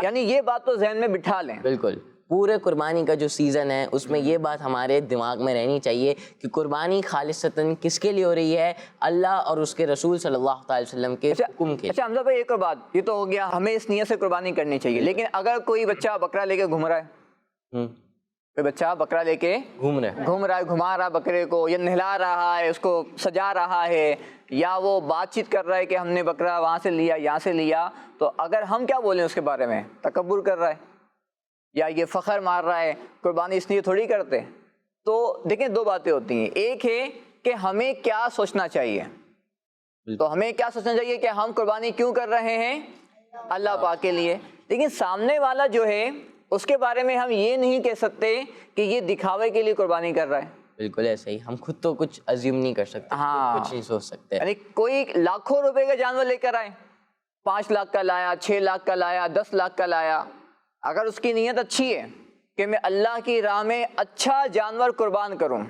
یعنی یہ بات تو ذہن میں بٹھا لیں. بالکل، پورے قربانی کا جو سیزن ہے اس میں یہ بات ہمارے دماغ میں رہنی چاہیے کہ قربانی خالصتاً کس کے لیے ہو رہی ہے؟ اللہ اور اس کے رسول صلی اللہ تعالی وسلم کے حکم کے. اچھا حمزہ بھائی ایک اور بات، یہ تو ہو گیا ہمیں اس نیت سے قربانی کرنی چاہیے، لیکن اگر کوئی بچہ بکرا لے کے گھوم رہا ہے، کوئی بچہ بکرا لے کے گھوم رہا ہے، گھما رہا بکرے کو، یا نہلا رہا ہے، اس کو سجا رہا ہے، یا وہ بات چیت کر رہا ہے کہ ہم نے بکرا وہاں سے لیا یہاں سے لیا، تو اگر ہم کیا بولیں اس کے بارے میں؟ تکبر کر رہا ہے یا یہ فخر مار رہا ہے، قربانی اس لیے تھوڑی کرتے. تو دیکھیں دو باتیں ہوتی ہیں، ایک ہے کہ ہمیں کیا سوچنا چاہیے. تو ہمیں کیا سوچنا چاہیے کہ ہم قربانی کیوں کر رہے ہیں؟ اللہ پاک کے لیے. لیکن سامنے والا جو ہے اس کے بارے میں ہم یہ نہیں کہہ سکتے کہ یہ دکھاوے کے لیے قربانی کر رہا ہے. بالکل ایسے ہی، ہم خود تو کچھ ازیوم نہیں کر سکتے، کچھ نہیں سوچ سکتے. یعنی کوئی لاکھوں روپے کا جانور لے کر آئے، 5 لاکھ کا لایا، 6 لاکھ کا لایا، 10 لاکھ کا لایا، اگر اس کی نیت اچھی ہے کہ میں اللہ کی راہ میں اچھا جانور قربان کروں،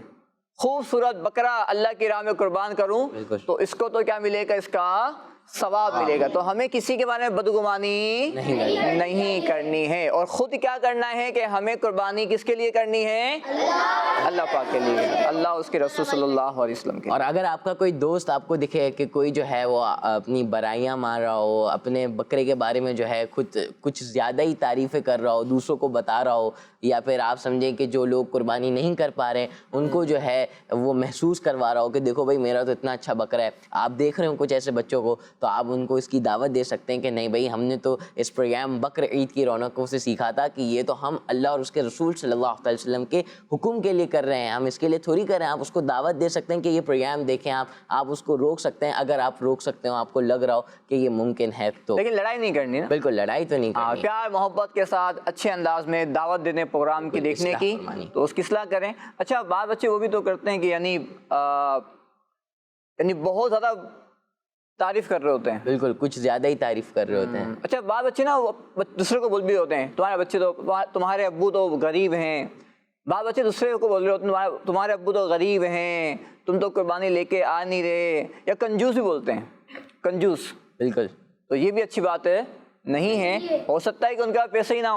خوبصورت بکرا اللہ کی راہ میں قربان کروں، تو اس کو تو کیا ملے گا؟ اس کا ثواب ملے گا. تو ہمیں کسی کے بارے میں بدگمانی نہیں کرنی ہے، اور خود کیا کرنا ہے کہ ہمیں قربانی کس کے لیے کرنی ہے؟ اللہ پاک کے لیے، اللہ اس کے رسول صلی اللہ علیہ وسلم کے. اور اگر آپ کا کوئی دوست آپ کو دکھے کہ کوئی جو ہے وہ اپنی برائیاں مار رہا ہو، اپنے بکرے کے بارے میں جو ہے خود کچھ زیادہ ہی تعریفیں کر رہا ہو، دوسروں کو بتا رہا ہو، یا پھر آپ سمجھیں کہ جو لوگ قربانی نہیں کر پا رہے ان کو جو ہے وہ محسوس کروا رہا ہو کہ دیکھو بھائی میرا تو اتنا اچھا بکرا ہے، آپ دیکھ رہے ہو کچھ ایسے بچوں کو، تو آپ ان کو اس کی دعوت دے سکتے ہیں کہ نہیں بھائی ہم نے تو اس پروگرام بکر عید کی رونقوں سے سیکھا تھا کہ یہ تو ہم اللہ اور اس کے رسول صلی اللہ علیہ وسلم کے حکم کے لیے کر رہے ہیں، ہم اس کے لیے تھوڑی کر رہے ہیں. آپ اس کو دعوت دے سکتے ہیں کہ یہ پروگرام دیکھیں، آپ اس کو روک سکتے ہیں اگر آپ روک سکتے ہو، آپ کو لگ رہا ہو کہ یہ ممکن ہے تو. لیکن لڑائی نہیں کرنی نا. بالکل لڑائی تو نہیں کرنی، پیار محبت کے ساتھ اچھے انداز میں دعوت دینے پروگرام کی دیکھنے کی، تو اس کی اصلاح کریں. اچھا بعض بچے وہ بھی تو کرتے ہیں کہ یعنی بہت زیادہ تعریف کر رہے ہوتے ہیں. بالکل کچھ زیادہ ہی تعریف کر رہے ہوتے ہیں. اچھا بعض بچے نا دوسرے کو بول بھی ہوتے ہیں تمہارے بچے تو، تمہارے ابو تو غریب ہیں. بعض بچے دوسرے کو بول رہے ہوتے ہیں تمہارے ابو تو غریب ہیں، تم تو قربانی لے کے آ نہیں رہے، یا کنجوس بھی بولتے ہیں، کنجوس. بالکل، تو یہ بھی اچھی بات ہے نہیں ہے. ہو سکتا ہے کہ ان کے پاس پیسے ہی نہ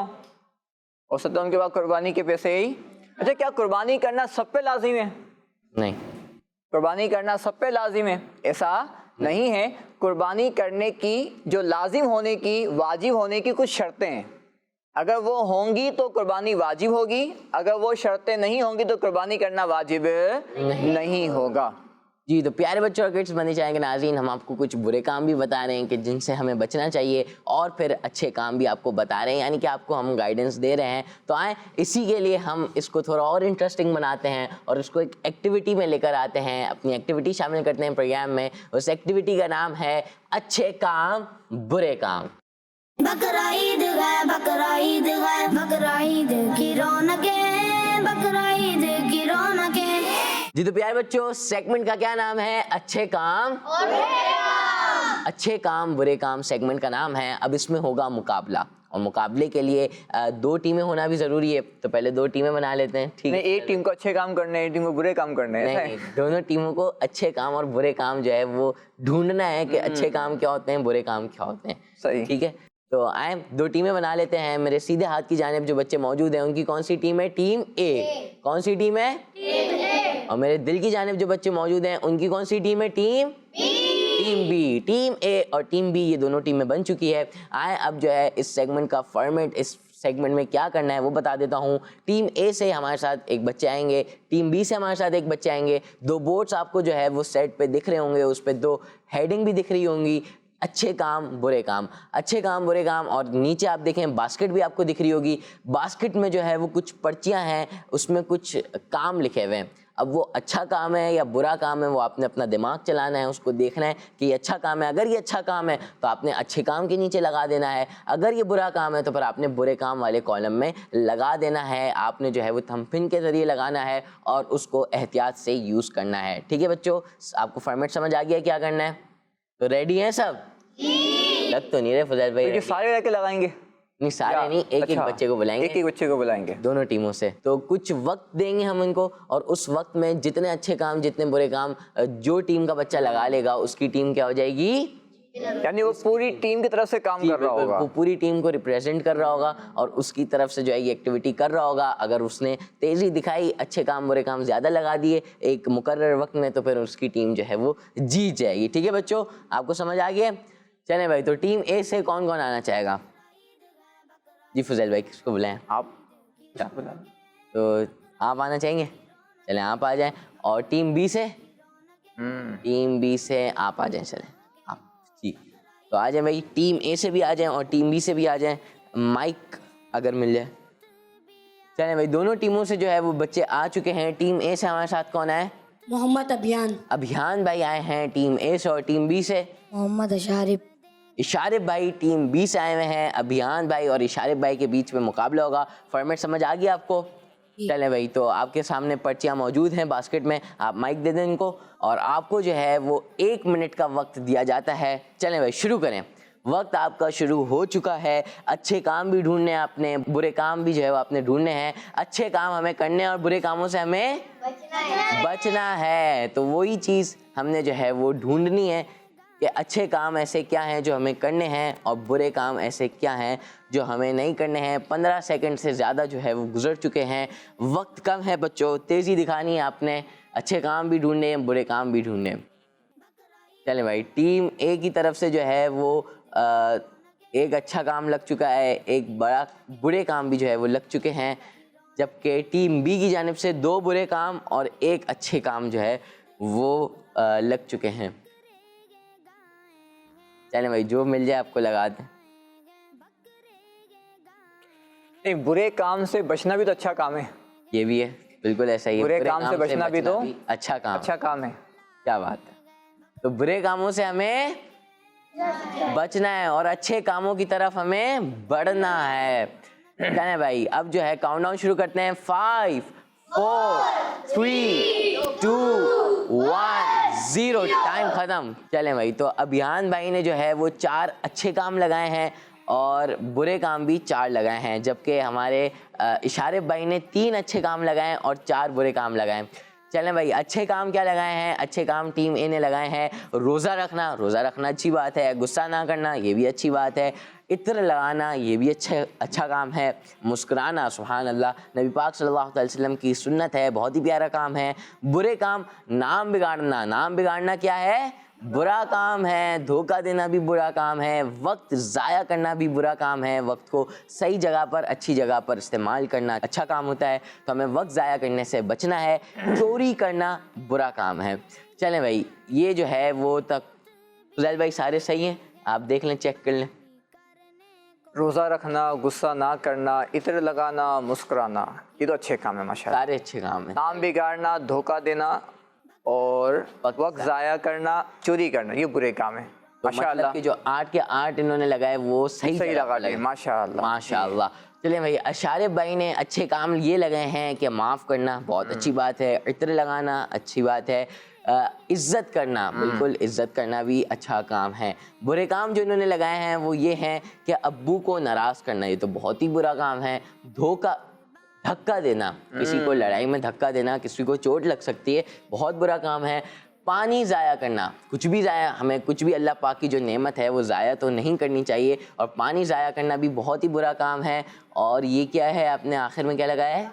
ہو سکتا ہے ان کے پاس قربانی کے پیسے ہی. اچھا کیا قربانی کرنا سب پہ لازم ہے؟ نہیں، قربانی کرنا سب پہ لازم ہے ایسا نہیں ہے. قربانی کرنے کی جو لازم ہونے کی، واجب ہونے کی کچھ شرطیں ہیں، اگر وہ ہوں گی تو قربانی واجب ہوگی، اگر وہ شرطیں نہیں ہوں گی تو قربانی کرنا واجب نہیں ہوگا. جی تو پیارے بچوں اور کڈس بننے چاہیں گے ناظرین، ہم آپ کو کچھ برے کام بھی بتا رہے ہیں کہ جن سے ہمیں بچنا چاہیے، اور پھر اچھے کام بھی آپ کو بتا رہے ہیں، یعنی کہ آپ کو ہم گائیڈنس دے رہے ہیں. تو آئیں اسی کے لیے ہم اس کو تھوڑا اور انٹرسٹنگ بناتے ہیں اور اس کو ایک ایکٹیویٹی میں لے کر آتے ہیں، اپنی ایکٹیویٹی شامل کرتے ہیں پروگرام میں. اس ایکٹیویٹی کا نام ہے اچھے کام برے کام. بقرا عید ہے، بقرا عید ہے، بقرا عید کی رونقیں، بقرا عید کی رونقیں. جی تو پیارے بچوں سیگمنٹ کا کیا نام ہے؟ اچھے کام اور برے کام. اچھے کام برے کام سیگمنٹ کا نام ہے. اب اس میں ہوگا مقابلہ, اور مقابلے کے لیے 2 ٹیمیں ہونا بھی ضروری ہے. تو پہلے 2 ٹیمیں بنا لیتے ہیں, ٹھیک ہے؟ ایک ٹیم کو اچھے کام کرنے ہیں, ایک ٹیم کو برے کام کرنے ہیں. نہیں, دونوں ٹیموں کو اچھے کام اور برے کام جو ہے وہ ڈھونڈنا ہے کہ اچھے کام کیا ہوتے ہیں, برے کام کیا ہوتے ہیں. صحیح, ٹھیک ہے. تو آئیں 2 ٹیمیں بنا لیتے ہیں. میرے سیدھے ہاتھ کی جانب جو بچے موجود ہیں ان کی کون سی ٹیم ہے؟ ٹیم اے. کون سی ٹیم ہے؟ ٹیم اے. اور میرے دل کی جانب جو بچے موجود ہیں ان کی کون سی ٹیم ہے؟ Team B. ٹیم اے اور ٹیم بی یہ دونوں ٹیمیں بن چکی ہے. آئیں اب جو ہے اس سیگمنٹ کا فارمیٹ, اس سیگمنٹ میں کیا کرنا ہے وہ بتا دیتا ہوں. ٹیم اے سے ہمارے ساتھ ایک بچے آئیں گے, ٹیم بی سے ہمارے ساتھ ایک بچے آئیں گے. 2 بورڈس آپ کو جو ہے وہ سیٹ پہ دکھ رہے ہوں گے, اس پہ 2 ہیڈنگ بھی دکھ رہی ہوں گی, اچھے کام برے کام, اچھے کام برے کام. اور نیچے آپ دیکھیں باسکٹ بھی آپ کو دکھ رہی ہوگی. باسکٹ میں جو ہے وہ کچھ پرچیاں ہیں, اس میں کچھ کام لکھے ہوئے ہیں. اب وہ اچھا کام ہے یا برا کام ہے وہ آپ نے اپنا دماغ چلانا ہے, اس کو دیکھنا ہے کہ یہ اچھا کام ہے. اگر یہ اچھا کام ہے تو آپ نے اچھے کام کے نیچے لگا دینا ہے, اگر یہ برا کام ہے تو پھر آپ نے برے کام والے کالم میں لگا دینا ہے. آپ نے جو ہے وہ تھم پن کے ذریعے لگانا ہے اور اس کو احتیاط سے یوز کرنا ہے. ٹھیک ہے بچوں, آپ کو فارمیٹ سمجھ آ گیا کیا کرنا ہے؟ تو ریڈی ہیں سب؟ لگ تو نہیں رہے فضیل بھائی. سارے رہ کے لگائیں گے؟ نہیں سارے نہیں, ایک ایک بچے کو بلائیں گے, ایک بچے کو بلائیں گے دونوں ٹیموں سے. تو کچھ وقت دیں گے ہم ان کو, اور اس وقت میں جتنے اچھے کام جتنے برے کام جو ٹیم کا بچہ لگا لے گا اس کی ٹیم کیا ہو جائے گی؟ یعنی وہ پوری ٹیم کی طرف سے کام کر رہا ہوگا, وہ پوری ٹیم کو ریپریزنٹ کر رہا ہوگا اور اس کی طرف سے جو ہے یہ ایکٹیویٹی کر رہا ہوگا. اگر اس نے تیزی دکھائی, اچھے کام برے کام زیادہ لگا دیے ایک مقرر وقت میں, تو پھر اس کی ٹیم جو ہے وہ جیت جائے گی. ٹھیک ہے بچوں, آپ کو سمجھ آ گیا؟ چلیں بھائی, تو ٹیم اے سے کون کون آنا چاہے گا؟ جی فضیل بھائی کس کو بلائیں آپ؟ تو آپ آنا چاہیں گے؟ چلیں آپ آ جائیں. اور ٹیم بی سے؟ ٹیم بی سے آپ آ جائیں. چلیں آپ, جی تو آ جائیں بھائی, ٹیم اے سے بھی آ جائیں اور ٹیم بی سے بھی آ جائیں. مائک اگر مل جائے. چلیں بھائی, دونوں ٹیموں سے جو ہے وہ بچے آ چکے ہیں. ٹیم اے سے ہمارے ساتھ کون آئے؟ محمد ابھیان. ابھیان بھائی آئے ہیں ٹیم اے سے. اور ٹیم بی سے محمد اشارف. اشارف بھائی ٹیم بی سے آئے ہوئے ہیں. ابھیان بھائی اور اشارف بھائی کے بیچ میں مقابلہ ہوگا. فارمیٹ سمجھ آ گیا آپ کو؟ چلیں بھائی, تو آپ کے سامنے پرچیاں موجود ہیں باسکٹ میں, آپ مائک دے دیں ان کو, اور آپ کو جو ہے وہ 1 منٹ کا وقت دیا جاتا ہے. چلیں بھائی شروع کریں. وقت آپ کا شروع ہو چکا ہے. اچھے کام بھی ڈھونڈنے ہیں آپ نے, برے کام بھی جو ہے وہ آپ نے ڈھونڈنے ہیں. اچھے کام ہمیں کرنے ہیں اور برے کاموں سے ہمیں بچنا ہے. تو وہی چیز ہم نے جو ہے وہ ڈھونڈنی ہے کہ اچھے کام ایسے کیا ہیں جو ہمیں کرنے ہیں اور برے کام ایسے کیا ہیں جو ہمیں نہیں کرنے ہیں. 15 سیکنڈ سے زیادہ جو ہے وہ گزر چکے ہیں. وقت کم ہے بچوں, تیزی دکھانی ہے آپ نے. اچھے کام بھی ڈھونڈنے ہیں, برے کام بھی ڈھونڈنے ہیں. چلیں بھائی, ٹیم اے کی طرف سے جو ہے وہ ایک اچھا کام لگ چکا ہے, ایک برے کام بھی جو ہے وہ لگ چکے ہیں, جبکہ ٹیم بی کی جانب سے 2 برے کام اور 1 اچھے کام جو ہے وہ لگ چکے ہیں. چلیں بھائی, جو مل جائے آپ کو لگا دیں. نہیں, برے کام سے بچنا بھی تو اچھا کام ہے. یہ بھی ہے, بالکل ایسا ہی ہے. برے کام سے بچنا بھی تو اچھا کام ہے. کیا بات ہے. تو برے کاموں سے ہمیں بچنا ہے اور اچھے کاموں کی طرف ہمیں بڑھنا ہے. چلیں بھائی, اب جو ہے کاؤنٹ ڈاؤن شروع کرتے ہیں. 5 4 3 2 1 0. ٹائم ختم. چلیں بھائی, تو ابھیان بھائی نے جو ہے وہ 4 اچھے کام لگائے ہیں اور برے کام بھی 4 لگائے ہیں, جبکہ ہمارے اشارف بھائی نے 3 اچھے کام لگائے اور 4 برے کام لگائے. چلیں بھائی, اچھے کام کیا لگائے ہیں؟ اچھے کام ٹیم اے نے لگائے ہیں روزہ رکھنا. روزہ رکھنا اچھی بات ہے. غصہ نہ کرنا یہ بھی اچھی بات ہے. عطر لگانا یہ بھی اچھا کام ہے. مسکرانا, سبحان اللہ, نبی پاک صلی اللہ علیہ وسلم کی سنت ہے, بہت ہی پیارا کام ہے. برے کام, نام بگاڑنا. نام بگاڑنا کیا ہے؟ برا کام ہے. دھوکہ دینا بھی برا کام ہے. وقت ضائع کرنا بھی برا کام ہے. وقت کو صحیح جگہ پر, اچھی جگہ پر استعمال کرنا اچھا کام ہوتا ہے. تو ہمیں وقت ضائع کرنے سے بچنا ہے. چوری کرنا برا کام ہے. چلیں بھائی, یہ جو ہے وہ تک فضیل بھائی سارے صحیح ہیں, آپ دیکھ لیں, چیک کر لیں. روزہ رکھنا, غصہ نہ کرنا, عطر لگانا, مسکرانا, یہ تو اچھے کام ہیں ماشاءاللہ. سارے اچھے کام ہیں. نام بگاڑنا, دھوکہ دینا اور وقت ضائع کرنا, چوری کرنا, یہ برے کام ہیں ماشاءاللہ. مطلب کہ جو 8 کے 8 انہوں نے لگائے وہ صحیح لگا لے ماشاءاللہ ماشاءاللہ. چلیں بھائی, اشارف بھائی نے اچھے کام یہ لگائے ہیں کہ معاف کرنا بہت اچھی بات ہے, عطر لگانا اچھی بات ہے, عزت کرنا، بالکل عزت کرنا بھی اچھا کام ہے. برے کام جو انہوں نے لگائے ہیں وہ یہ ہیں کہ ابو کو ناراض کرنا، یہ تو بہت ہی برا کام ہے. دھکا دینا، کسی کو لڑائی میں دھکا دینا، کسی کو چوٹ لگ سکتی ہے، بہت برا کام ہے. پانی ضائع کرنا، کچھ بھی ضائع، ہمیں کچھ بھی اللہ پاک کی جو نعمت ہے وہ ضائع تو نہیں کرنی چاہیے، اور پانی ضائع کرنا بھی بہت ہی برا کام ہے. اور یہ کیا ہے، آپ نے آخر میں کیا لگایا ہے؟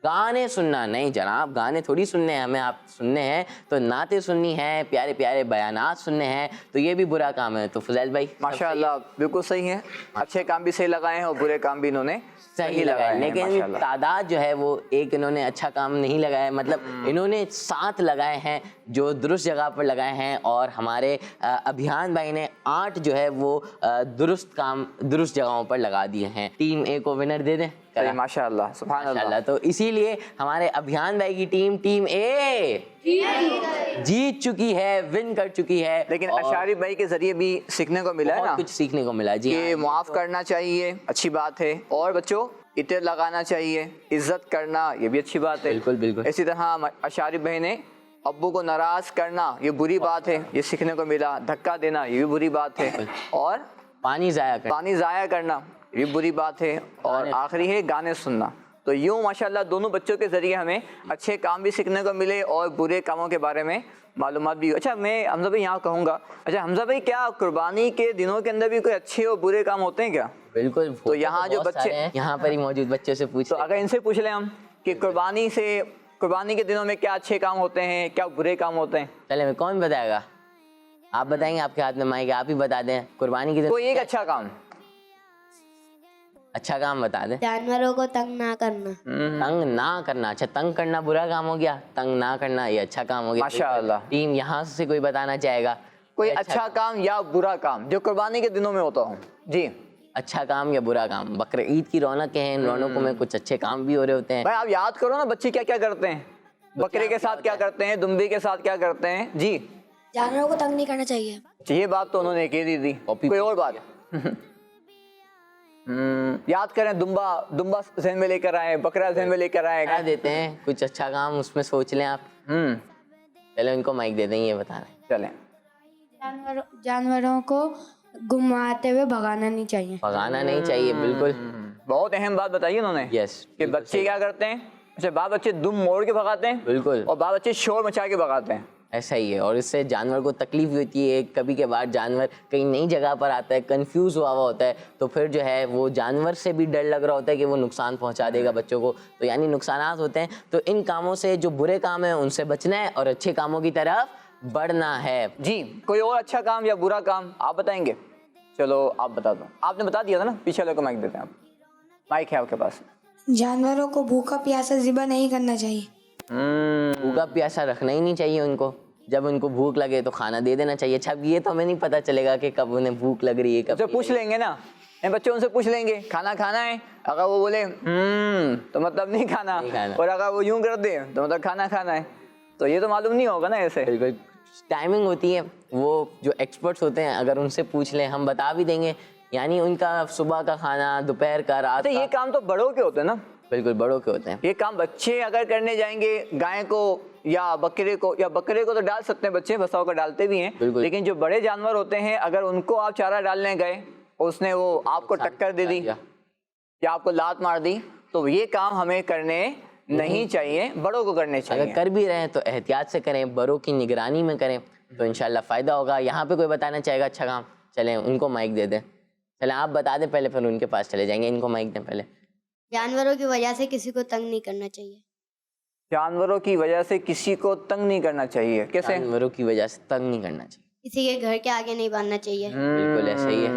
گانے سننا. نہیں جناب، گانے تھوڑی سننے ہیں ہمیں، آپ سننے ہیں تو نعتیں سننی ہیں، پیارے پیارے بیانات سننے ہیں، تو یہ بھی برا کام ہے. تو فضیل بھائی ماشاء اللہ بالکل صحیح ہے، اچھے کام بھی صحیح لگائے ہیں اور برے کام بھی انہوں نے صحیح لگائے. لیکن تعداد جو ہے وہ ایک انہوں نے اچھا کام نہیں لگایا، مطلب انہوں نے 7 لگائے ہیں جو درست جگہ پر لگائے ہیں، اور ہمارے ابھیان بھائی نے 8 جو ہے وہ درست جگہوں پر لگا دیے ہیں. ٹیم اے کو ونر دے دیں. ماشاء اللہ سبحان اللہ. تو اسی لیے ہمارے ابھیان بھائی کی ٹیم اے جیت چکی ہے، ون کر چکی ہے. لیکن اشاری بھائی کے ذریعے بھی سیکھنے کو ملا ہے نا، کچھ سیکھنے کو ملا. جی کہ معاف کرنا چاہیے، اچھی بات ہے، اور بچوں عطر لگانا چاہیے، عزت کرنا، یہ بھی اچھی بات ہے. بالکل بالکل. اسی طرح اشاری بھائی نے ابو کو ناراض کرنا، یہ بری بات ہے، یہ سیکھنے کو ملا. دھکا دینا، یہ بھی بری بات ہے. اور پانی ضائع کرنا یہ بھی بری بات ہے. اور آخری ہے گانے سننا. تو یوں ماشاءاللہ دونوں بچوں کے ذریعے ہمیں اچھے کام بھی سیکھنے کو ملے اور برے کاموں کے بارے میں معلومات بھی. اچھا میں حمزہ بھائی یہاں کہوں گا، اچھا حمزہ بھائی کیا قربانی کے دنوں کے اندر بھی کوئی اچھے اور برے کام ہوتے ہیں کیا؟ بالکل. تو یہاں جو بچے یہاں پر ہی موجود بچوں سے پوچھ، تو اگر ان سے پوچھ لیں ہم کہ قربانی کے دنوں میں کیا اچھے کام ہوتے ہیں، کیا برے کام ہوتے ہیں؟ چلے کون بتائے گا؟ آپ بتائیں گے، آپ کے ہاتھ میں مائک ہے، آپ ہی بتا دیں. قربانی کی کوئی ایک اچھا کام بتا دیں. جانوروں کو تنگ نہ کرنا. تنگ نہ کرنا. اچھا تنگ کرنا برا کام ہو گیا، تنگ نہ کرنا یہ اچھا کام ہو گیا. ماشاءاللہ. ٹیم یہاں سے کوئی بتانا چاہے گا کوئی اچھا کام یا برا کام جو قربانی کے دنوں میں ہوتا ہوں؟ جی اچھا کام یا برا کام. بقر عید کی رونقیں ہیں، ان رونقوں میں کچھ اچھے کام بھی ہو رہے ہوتے ہیں. بھائی آپ یاد کرو نا، بچے کیا کیا کرتے ہیں، بکرے کے ساتھ کیا کرتے ہیں، دمبے کے ساتھ کیا کرتے ہیں. جی جانوروں کو تنگ نہیں کرنا چاہیے. یہ بات تو انہوں نے کہہ دی تھی. کوئی اور بات یاد کریں؟ دمبا ذہن میں لے کر آئے، بکرا ذہن میں لے کر آئے. کیا دیتے ہیں کچھ اچھا کام، اس میں سوچ لیں آپ. چلو ان کو مائک دے دیں، یہ بتا رہے ہیں. چلیں. جانوروں کو گھماتے ہوئے بھگانا نہیں چاہیے. بھگانا نہیں چاہیے، بالکل. بہت اہم بات بتائی انہوں نے. یس. کہ بچے کیا کرتے ہیں، اچھا بعض بچے دم موڑ کے بھگاتے ہیں، بالکل، اور بعض بچے شور مچا کے بھگاتے ہیں. ایسا ہی ہے. اور اس سے جانور کو تکلیف بھی ہوتی ہے. کبھی کے بعد جانور کہیں نئی جگہ پر آتا ہے، کنفیوز ہوا ہوتا ہے، تو پھر جو ہے وہ جانور سے بھی ڈر لگ رہا ہوتا ہے کہ وہ نقصان پہنچا دے گا بچوں کو. تو یعنی نقصانات ہوتے ہیں. تو ان کاموں سے، جو برے کام ہیں ان سے بچنا ہے اور اچھے کاموں کی طرف بڑھنا ہے. جی کوئی اور اچھا کام یا برا کام آپ بتائیں گے؟ چلو آپ بتا دو. آپ نے بتا دیا تھا نا، پیچھے والے کو مائک دیتے ہیں. آپ مائک ہے آپ کے پاس. جانوروں کو بھوکا پیاسا ذبح نہیں کرنا چاہیے. بھوکا پیاسا رکھنا ہی نہیں چاہیے ان کو. جب ان کو بھوک لگے تو کھانا دے دینا چاہیے. اچھا یہ تو ہمیں نہیں پتا چلے گا کہ کب انہیں بھوک لگ رہی ہے، کب. پوچھ لیں گے نا بچوں، ان سے پوچھ لیں گے کھانا کھانا ہے، اگر وہ بولے تو مطلب نہیں کھانا، اور اگر وہ یوں کر دے تو مطلب کھانا کھانا ہے. تو یہ تو معلوم نہیں ہوگا نا ایسے. بالکل. ٹائمنگ ہوتی ہے، وہ جو ایکسپرٹس ہوتے ہیں اگر ان سے پوچھ لیں ہم بتا بھی دیں گے. یعنی ان کا صبح کا کھانا، دوپہر کا، رات کا. یہ کام تو بڑوں کے ہوتے ہیں نا. بالکل بڑوں کے ہوتے ہیں. یہ کام بچے اگر کرنے جائیں گے، گائے کو یا بکرے کو تو ڈال سکتے ہیں بچے، بساؤ کا ڈالتے بھی ہیں. لیکن جو بڑے جانور ہوتے ہیں، اگر ان کو آپ چارہ ڈالنے گئے اور اس نے وہ آپ کو ٹکر دے دی یا آپ کو لات مار دی، تو یہ کام ہمیں کرنے نہیں چاہیے، بڑوں کو کرنے چاہیے. اگر کر بھی رہے ہیں تو احتیاط سے کریں، بڑوں کی نگرانی میں کریں، تو انشاءاللہ فائدہ ہوگا. یہاں پہ کوئی بتانا چاہے گا اچھا کام؟ چلیں ان کو مائک دے دیں. چلیں آپ بتا دیں پہلے، پھر ان کے پاس چلے جائیں گے. ان کو مائک دیں پہلے. جانوروں کی وجہ سے کسی کو تنگ نہیں کرنا چاہیے. جانوروں کی وجہ سے کسی کو تنگ نہیں کرنا چاہیے. کیسے؟ جانوروں کی وجہ سے تنگ نہیں کرنا چاہیے. کسی کے گھر کے آگے نہیں باندھنا چاہیے. بالکل ایسا ہی ہے.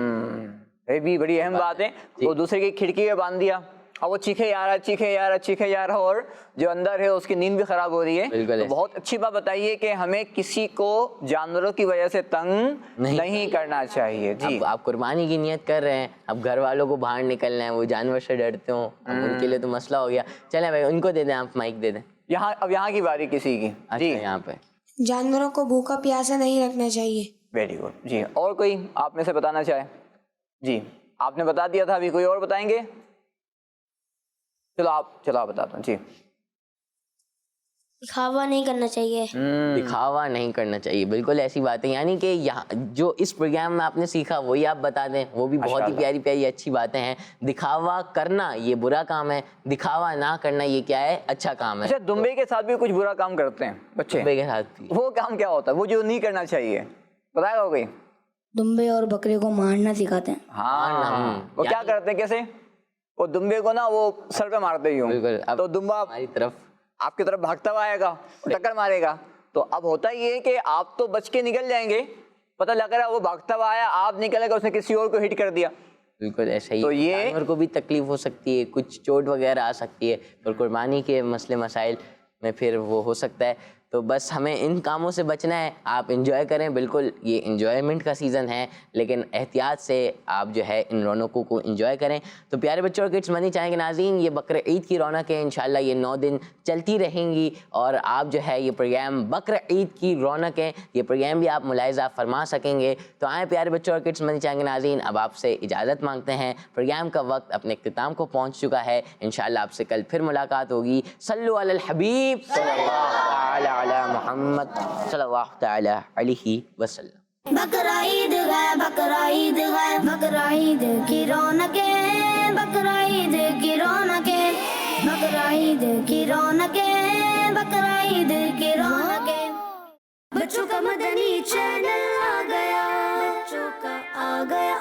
یہ بھی بڑی اہم بات ہے. وہ دوسرے کی کھڑکی پہ باندھ دیا اور وہ چیخے جا رہا اور جو اندر ہے اس کی نیند بھی خراب ہو رہی ہے. تو بہت اچھی بات بتائیے کہ ہمیں کسی کو جانوروں کی وجہ سے تنگ نہیں کرنا چاہیے. جی آپ قربانی کی نیت کر رہے ہیں، اب گھر والوں کو باہر نکلنا ہے، وہ جانور سے ڈرتے ہوں، ان کے لیے تو مسئلہ ہو گیا. چلیں بھائی ان کو دے دیں، آپ مائک دے دیں. اب یہاں کی باری کسی کی. جی یہاں پہ جانوروں کو بھوکا پیاسا نہیں رکھنا چاہیے. Very good. جی اور کوئی آپ میں سے بتانا چاہے؟ جی آپ نے بتا دیا تھا، ابھی کوئی اور بتائیں گے؟ چلو آپ بتا دو. جی دکھاوا نہیں کرنا چاہیے. دکھاوا نہیں کرنا چاہیے، بالکل ایسی بات ہے. یعنی کہ یہاں جو اس پروگرام میں آپ نے سیکھا وہی آپ بتا دیں، وہ بھی بہت ہی پیاری پیاری اچھی باتیں ہیں. دکھاوا کرنا یہ برا کام ہے، دکھاوا نہ کرنا یہ کیا ہے؟ اچھا کام ہے. اچھا دمبے کے ساتھ بھی کچھ برا کام کرتے ہیں بچے، دمبے کے ساتھ بھی وہ کام کیا ہوتا ہے وہ جو نہیں کرنا چاہیے؟ بتائے گا کوئی؟ دمبے اور بکرے کو مارنا سکھاتے ہیں. ہاں وہ کیا کرتے ہیں؟ کیسے؟ وہ دمبے کو نا وہ سر پہ مارتے ہی ہوں، تو دمبا ہماری طرف آپ کی طرف بھاگتا ہوا آئے گا، ٹکر مارے گا. تو اب ہوتا یہ ہے کہ آپ تو بچ کے نکل جائیں گے، پتہ لگ رہا ہے وہ بھاگتا ہوا آیا، آپ نکلے گا اس نے کسی اور کو ہٹ کر دیا. بالکل ایسا ہی. تو یہ جانور کو بھی تکلیف ہو سکتی ہے، کچھ چوٹ وغیرہ آ سکتی ہے، اور قربانی کے مسئلے مسائل میں پھر وہ ہو سکتا ہے. تو بس ہمیں ان کاموں سے بچنا ہے. آپ انجوائے کریں، بالکل یہ انجوائمنٹ کا سیزن ہے، لیکن احتیاط سے آپ جو ہے ان رونقوں کو انجوائے کریں. تو پیارے بچوں اور کڈس مدنی چینل کے ناظرین، یہ بقر عید کی رونق ہے، انشاءاللہ یہ 9 دن چلتی رہیں گی. اور آپ جو ہے یہ پروگرام بقر عید کی رونق ہے، یہ پروگرام بھی آپ ملاحظہ فرما سکیں گے. تو آئیں پیارے بچوں اور کڈس مدنی چینل کے ناظرین، اب آپ سے اجازت مانگتے ہیں. پروگرام کا وقت اپنے اختتام کو پہنچ چکا ہے. انشاءاللہ آپ سے کل پھر ملاقات ہوگی. صلو علی الحبیب صلی اللہ تعالی علی محمد صلی اللہ تعالی علیہ وسلم. بقرا عید ہے، بقرا عید ہے، بقرا عید کی رونقیں، بقرا عید کی رونقیں، بقرا عید کی رونقیں، بقرا عید کی رونقیں. بچوں کا مدنی چینل آ گیا، بچوں کا آ گیا